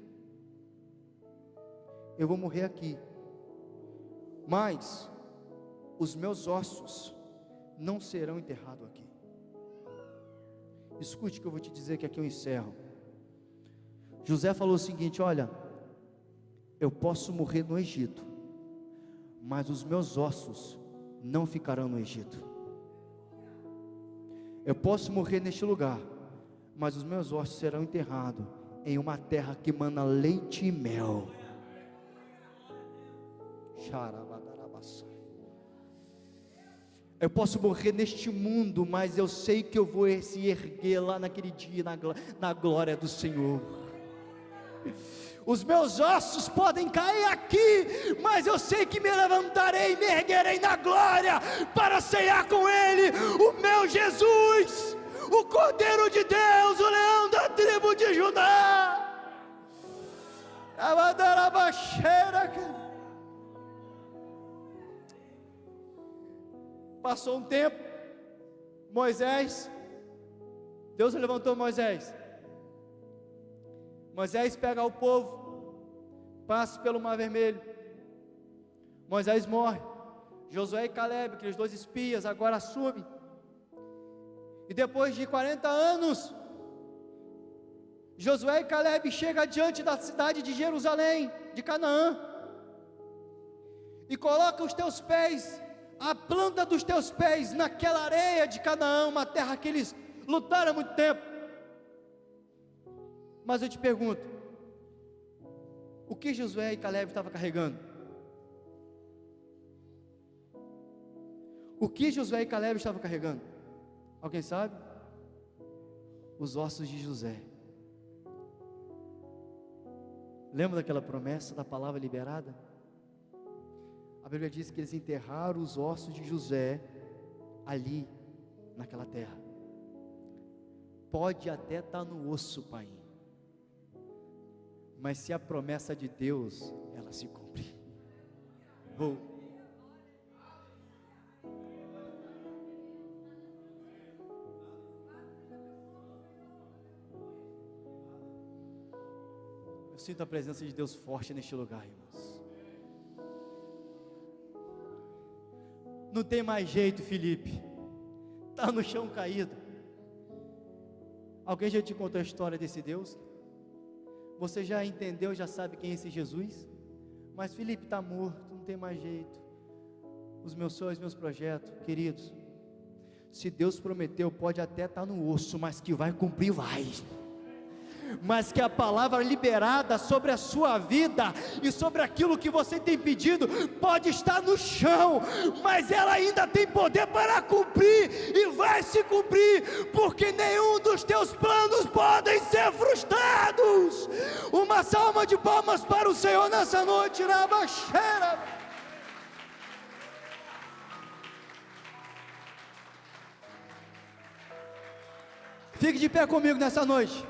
eu vou morrer aqui, mas os meus ossos não serão enterrados aqui. Escute que eu vou te dizer, que aqui eu encerro. José falou o seguinte, olha, eu posso morrer no Egito, mas os meus ossos não ficarão no Egito. Eu posso morrer neste lugar, mas os meus ossos serão enterrados em uma terra que mana leite e mel. Eu posso morrer neste mundo, mas eu sei que eu vou se erguer lá naquele dia, na glória do Senhor. Os meus ossos podem cair aqui, mas eu sei que me levantarei e me erguerei na glória, para ceiar com Ele, o meu Jesus, o Cordeiro de Deus, o leão da tribo de Judá. Passou um tempo, Deus levantou Moisés pega o povo, passa pelo Mar Vermelho, Moisés morre, Josué e Caleb, aqueles dois espias, agora assumem, e depois de 40 anos, Josué e Caleb chegam diante da cidade de Jerusalém, de Canaã, e coloca os teus pés, a planta dos teus pés naquela areia de Canaã, uma terra que eles lutaram há muito tempo. Mas eu te pergunto, o que Josué e Caleb estavam carregando? O que Josué e Caleb estavam carregando? Alguém sabe? Os ossos de José. Lembra daquela promessa da palavra liberada? A Bíblia diz que eles enterraram os ossos de José ali, naquela terra. Pode até estar no osso, pai, mas se a promessa de Deus, ela se cumpre. Eu sinto a presença de Deus forte neste lugar, irmãos. Não tem mais jeito, Felipe, está no chão caído. Alguém já te contou a história desse Deus? Você já entendeu, já sabe quem é esse Jesus? Mas Felipe está morto, não tem mais jeito. Os meus sonhos, meus projetos, queridos, se Deus prometeu, pode até estar no osso, mas que vai cumprir, vai. Mas que a palavra liberada sobre a sua vida e sobre aquilo que você tem pedido, pode estar no chão, mas ela ainda tem poder para cumprir, e vai se cumprir, porque nenhum dos teus planos podem ser frustrados. Uma salva de palmas para o Senhor nessa noite, na baixeira. Fique de pé comigo nessa noite.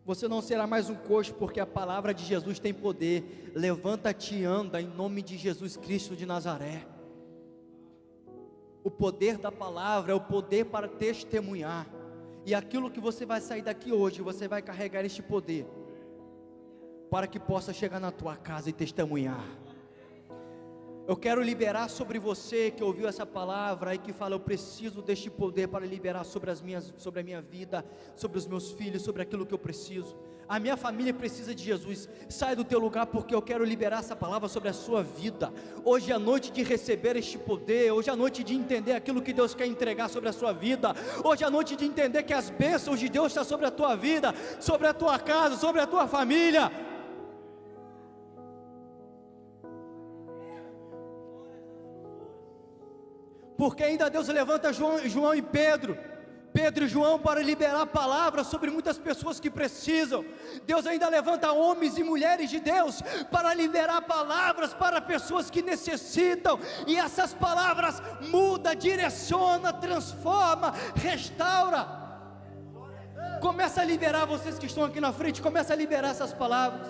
Você não será mais um coxo, porque a palavra de Jesus tem poder. Levanta-te e anda em nome de Jesus Cristo de Nazaré. O poder da palavra é o poder para testemunhar. E aquilo que você vai sair daqui hoje, você vai carregar este poder, para que possa chegar na tua casa e testemunhar. Eu quero liberar sobre você que ouviu essa palavra e que fala: eu preciso deste poder para liberar sobre a minha vida, sobre os meus filhos, sobre aquilo que eu preciso. A minha família precisa de Jesus. Sai do teu lugar, porque eu quero liberar essa palavra sobre a sua vida. Hoje é a noite de receber este poder. Hoje é a noite de entender aquilo que Deus quer entregar sobre a sua vida. Hoje é a noite de entender que as bênçãos de Deus estão sobre a tua vida, sobre a tua casa, sobre a tua família. Porque ainda Deus levanta João e Pedro e João para liberar palavras sobre muitas pessoas que precisam. Deus ainda levanta homens e mulheres de Deus para liberar palavras para pessoas que necessitam, e essas palavras muda, direciona, transforma, restaura. Começa a liberar, vocês que estão aqui na frente, começa a liberar essas palavras.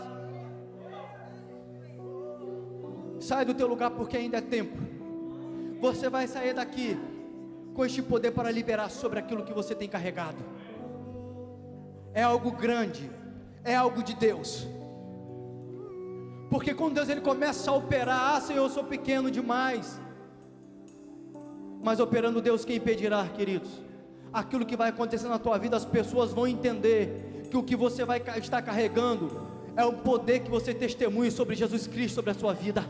Sai do teu lugar, porque ainda é tempo. Você vai sair daqui com este poder para liberar sobre aquilo que você tem carregado. É algo grande, é algo de Deus. Porque quando Deus ele começa a operar: Senhor, eu sou pequeno demais. Mas operando Deus, quem impedirá, queridos? Aquilo que vai acontecer na tua vida, as pessoas vão entender que o que você vai estar carregando é um poder que você testemunha sobre Jesus Cristo, sobre a sua vida.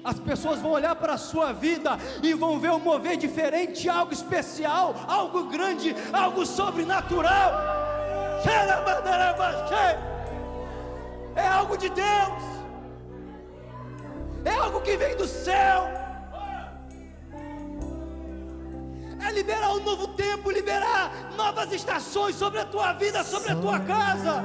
As pessoas vão olhar para a sua vida e vão ver um mover diferente, algo especial, algo grande, algo sobrenatural. É algo de Deus, é algo que vem do céu. É liberar um novo tempo, liberar novas estações sobre a tua vida, sobre a tua casa.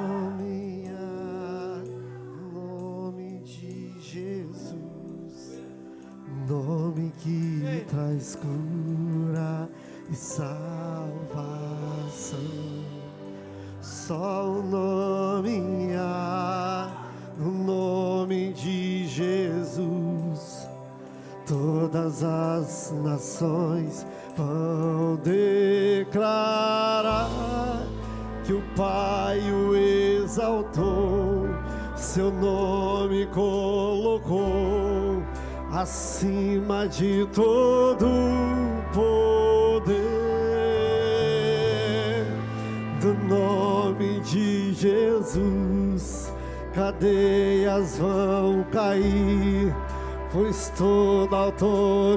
Nome que traz cura e salvação. Só o nome há, no nome de Jesus. Todas as nações vão declarar que o Pai o exaltou, seu nome colocou acima de todo poder. Do nome de Jesus, cadeias vão cair, pois toda autoridade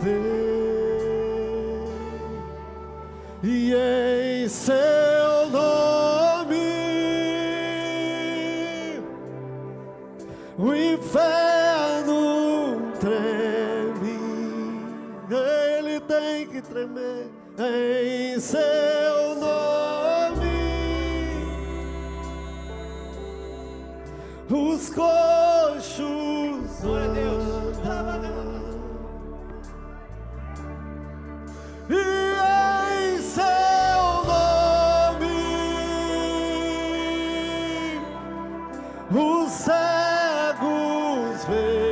tem. E em seu nome o inferno treme, ele tem que tremer. Em seu nome os coxos andam, e em seu nome os cegos vê,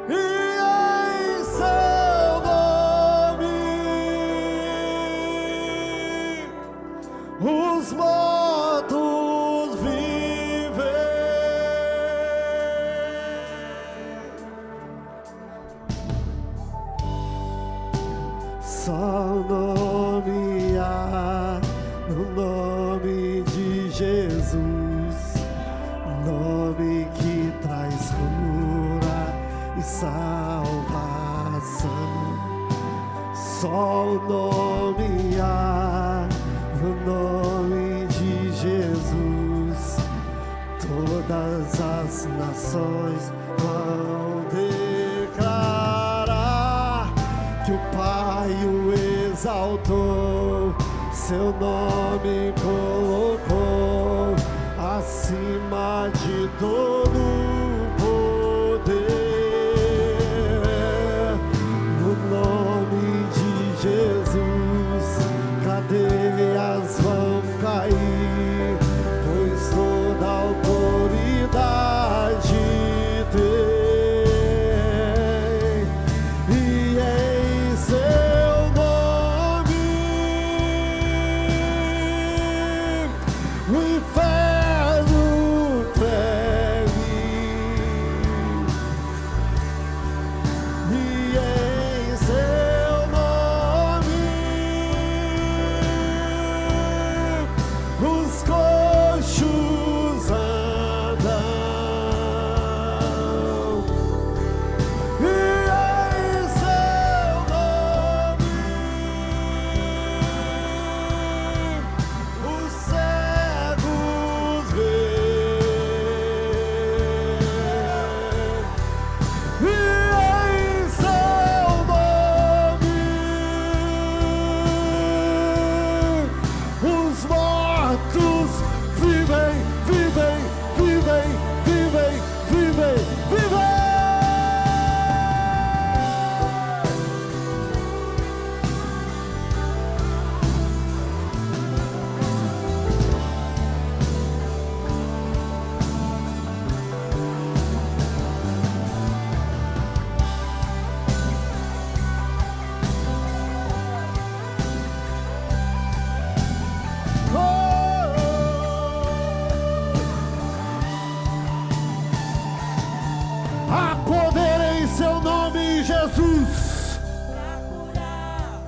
e em seu nome os mortos vivem. Só o nome há, no nome de Jesus, nome que traz cura e salvação. Só o nome há, no nome de Jesus. Todas as nações vão declarar que o Pai o exaltou, seu nome colocou todo o poder. No nome de Jesus, cadeias vão cair, pois toda autoridade tem, e em seu nome o inferno treme, e em seu nome os coxos andam, e em seu nome os cegos veem, e em seu nome os mortos vivem, vivem, vivem, vivem, vivem, vivem. Há poder em seu nome, Jesus. Pra curar,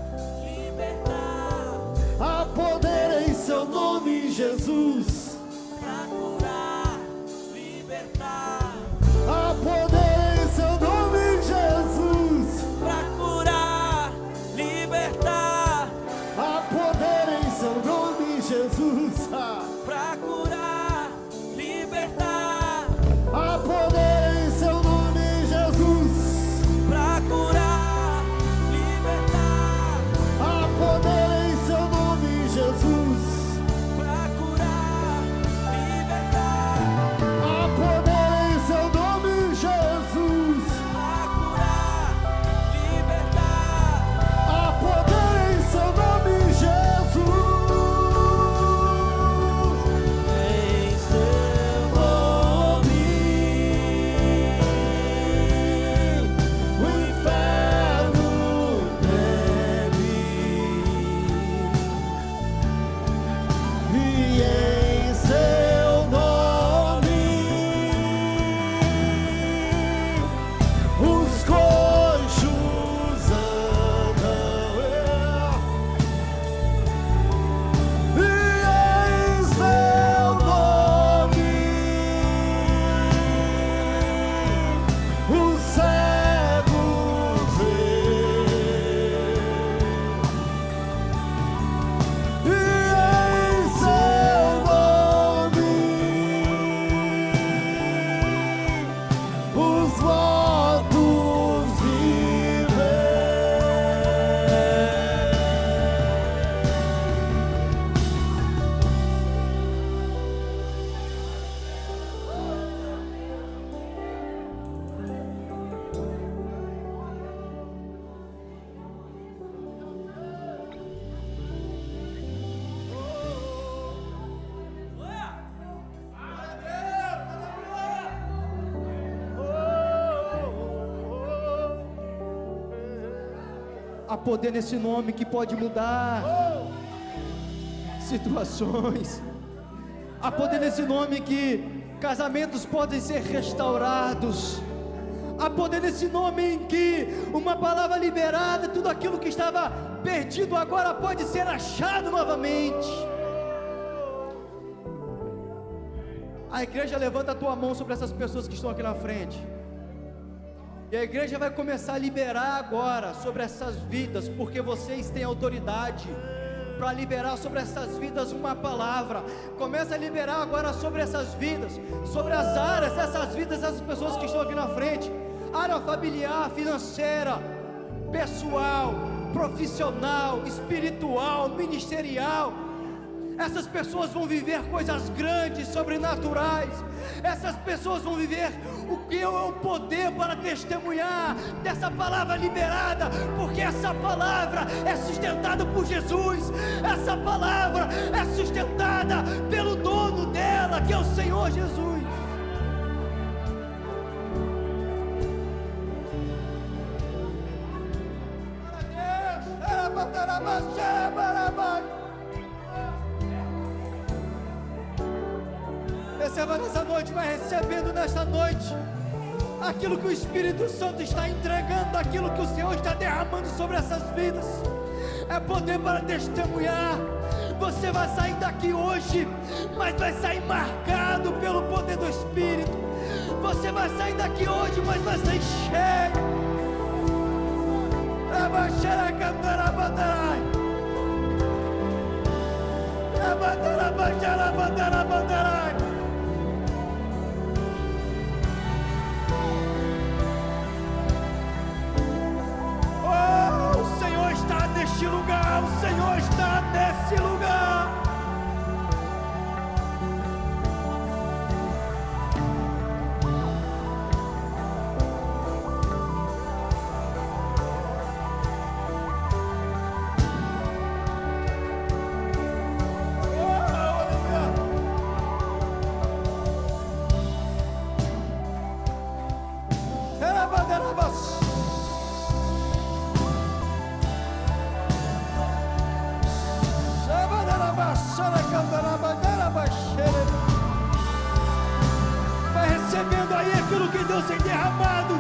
libertar, Há poder em seu nome, Jesus. pra curar, libertar, Há poder em seu nome, Jesus. pra curar, libertar, Há poder em seu nome, Jesus. pra curar, libertar, Há poder em seu nome, Jesus. pra curar, libertar, Há poder em seu nome, Jesus. pra curar, libertar, Há poder em seu nome, Jesus. pra curar, libertar, Há poder em seu nome, Jesus. em seu nome, O inferno treme, e em seu nome os coxos andam, e em seu nome os cegos veem, e em seu nome os mortos vivem. Há poder nesse nome que pode mudar situações. Há poder nesse nome que casamentos podem ser restaurados. Há poder nesse nome em que uma palavra liberada, tudo aquilo que estava perdido agora pode ser achado novamente. A igreja levanta a tua mão sobre essas pessoas que estão aqui na frente. E a igreja vai começar a liberar agora sobre essas vidas, porque vocês têm autoridade para liberar sobre essas vidas uma palavra. Começa a liberar agora sobre essas vidas, sobre as áreas dessas vidas, essas pessoas que estão aqui na frente. Área familiar, financeira, pessoal, profissional, espiritual, ministerial. Essas pessoas vão viver coisas grandes, sobrenaturais. Essas pessoas vão viver o que é o poder para testemunhar dessa palavra liberada, porque essa palavra é sustentada por Jesus. Essa palavra é sustentada pelo dono dela, que é o Senhor Jesus. Receba nessa noite, vai recebendo nessa noite aquilo que o Espírito Santo está entregando, aquilo que o Senhor está derramando sobre essas vidas. É poder para testemunhar. Você vai sair daqui hoje, mas vai sair marcado pelo poder do Espírito. Você vai sair daqui hoje, mas vai sair cheio. Oh, o Senhor está neste lugar, o Senhor está nesse lugar. Vai recebendo aí aquilo que Deus tem derramado.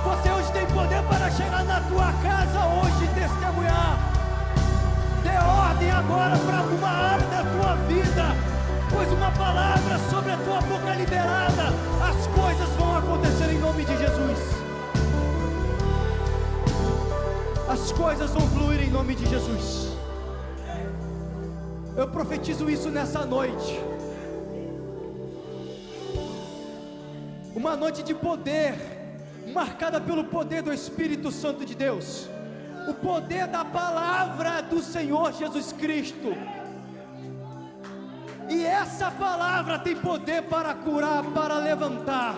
Você hoje tem poder para chegar na tua casa hoje e testemunhar. Dê ordem agora para alguma área da tua vida, pois uma palavra sobre a tua boca liberada, as coisas vão acontecer em nome de Jesus. As coisas vão fluir em nome de Jesus. Eu profetizo isso nessa noite. Uma noite de poder, marcada pelo poder do Espírito Santo de Deus, o poder da palavra do Senhor Jesus Cristo. E essa palavra tem poder para curar, para levantar.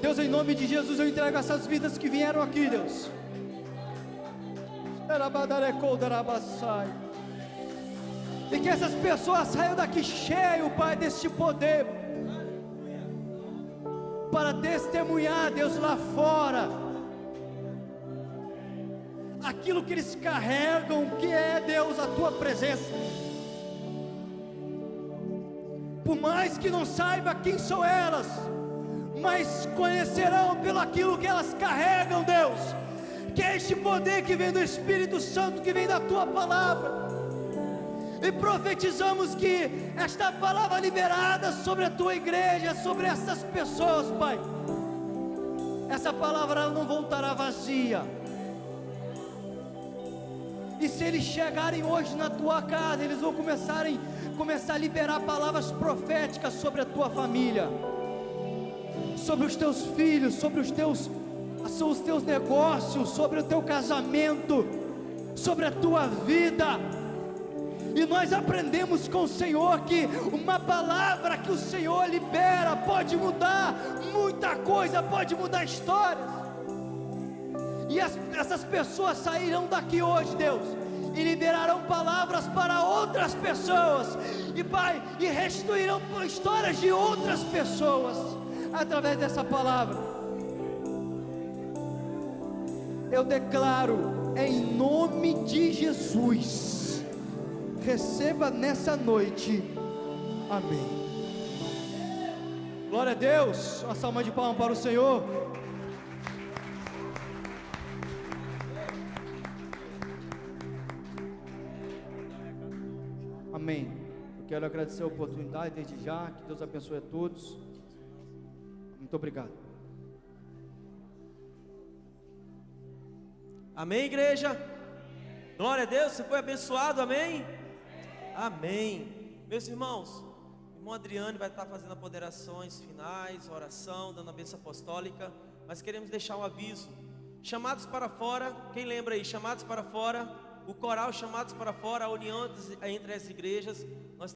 Deus, em nome de Jesus, eu entrego essas vidas que vieram aqui, Deus. E que essas pessoas saiam daqui cheio, Pai, deste poder, para testemunhar, Deus, lá fora, aquilo que eles carregam, que é, Deus, a Tua presença. Por mais que não saiba quem são elas, mas conhecerão pelo aquilo que elas carregam, Deus, que é este poder que vem do Espírito Santo, que vem da Tua palavra. E profetizamos que esta palavra liberada sobre a Tua igreja, sobre essas pessoas, Pai, essa palavra não voltará vazia. E se eles chegarem hoje na Tua casa, eles vão começar a liberar palavras proféticas sobre a Tua família, sobre os Teus filhos, sobre os Teus negócios, sobre o Teu casamento, sobre a Tua vida. E nós aprendemos com o Senhor que uma palavra que o Senhor libera pode mudar muita coisa, pode mudar histórias. E essas pessoas sairão daqui hoje, Deus, e liberarão palavras para outras pessoas. E Pai, e restituirão histórias de outras pessoas através dessa palavra. Eu declaro em nome de Jesus. Receba nessa noite, amém. Glória a Deus, uma salva de palmas para o Senhor. Amém. Eu quero agradecer a oportunidade desde já, que Deus abençoe a todos. Muito obrigado. Amém, igreja? Glória a Deus, você foi abençoado, amém? Amém. Meus irmãos, o irmão Adriano vai estar fazendo apoderações finais, oração, dando a bênção apostólica. mas queremos deixar um aviso. Chamados para fora, quem lembra aí? Chamados para fora, o coral Chamados para Fora, a união entre as igrejas. Nós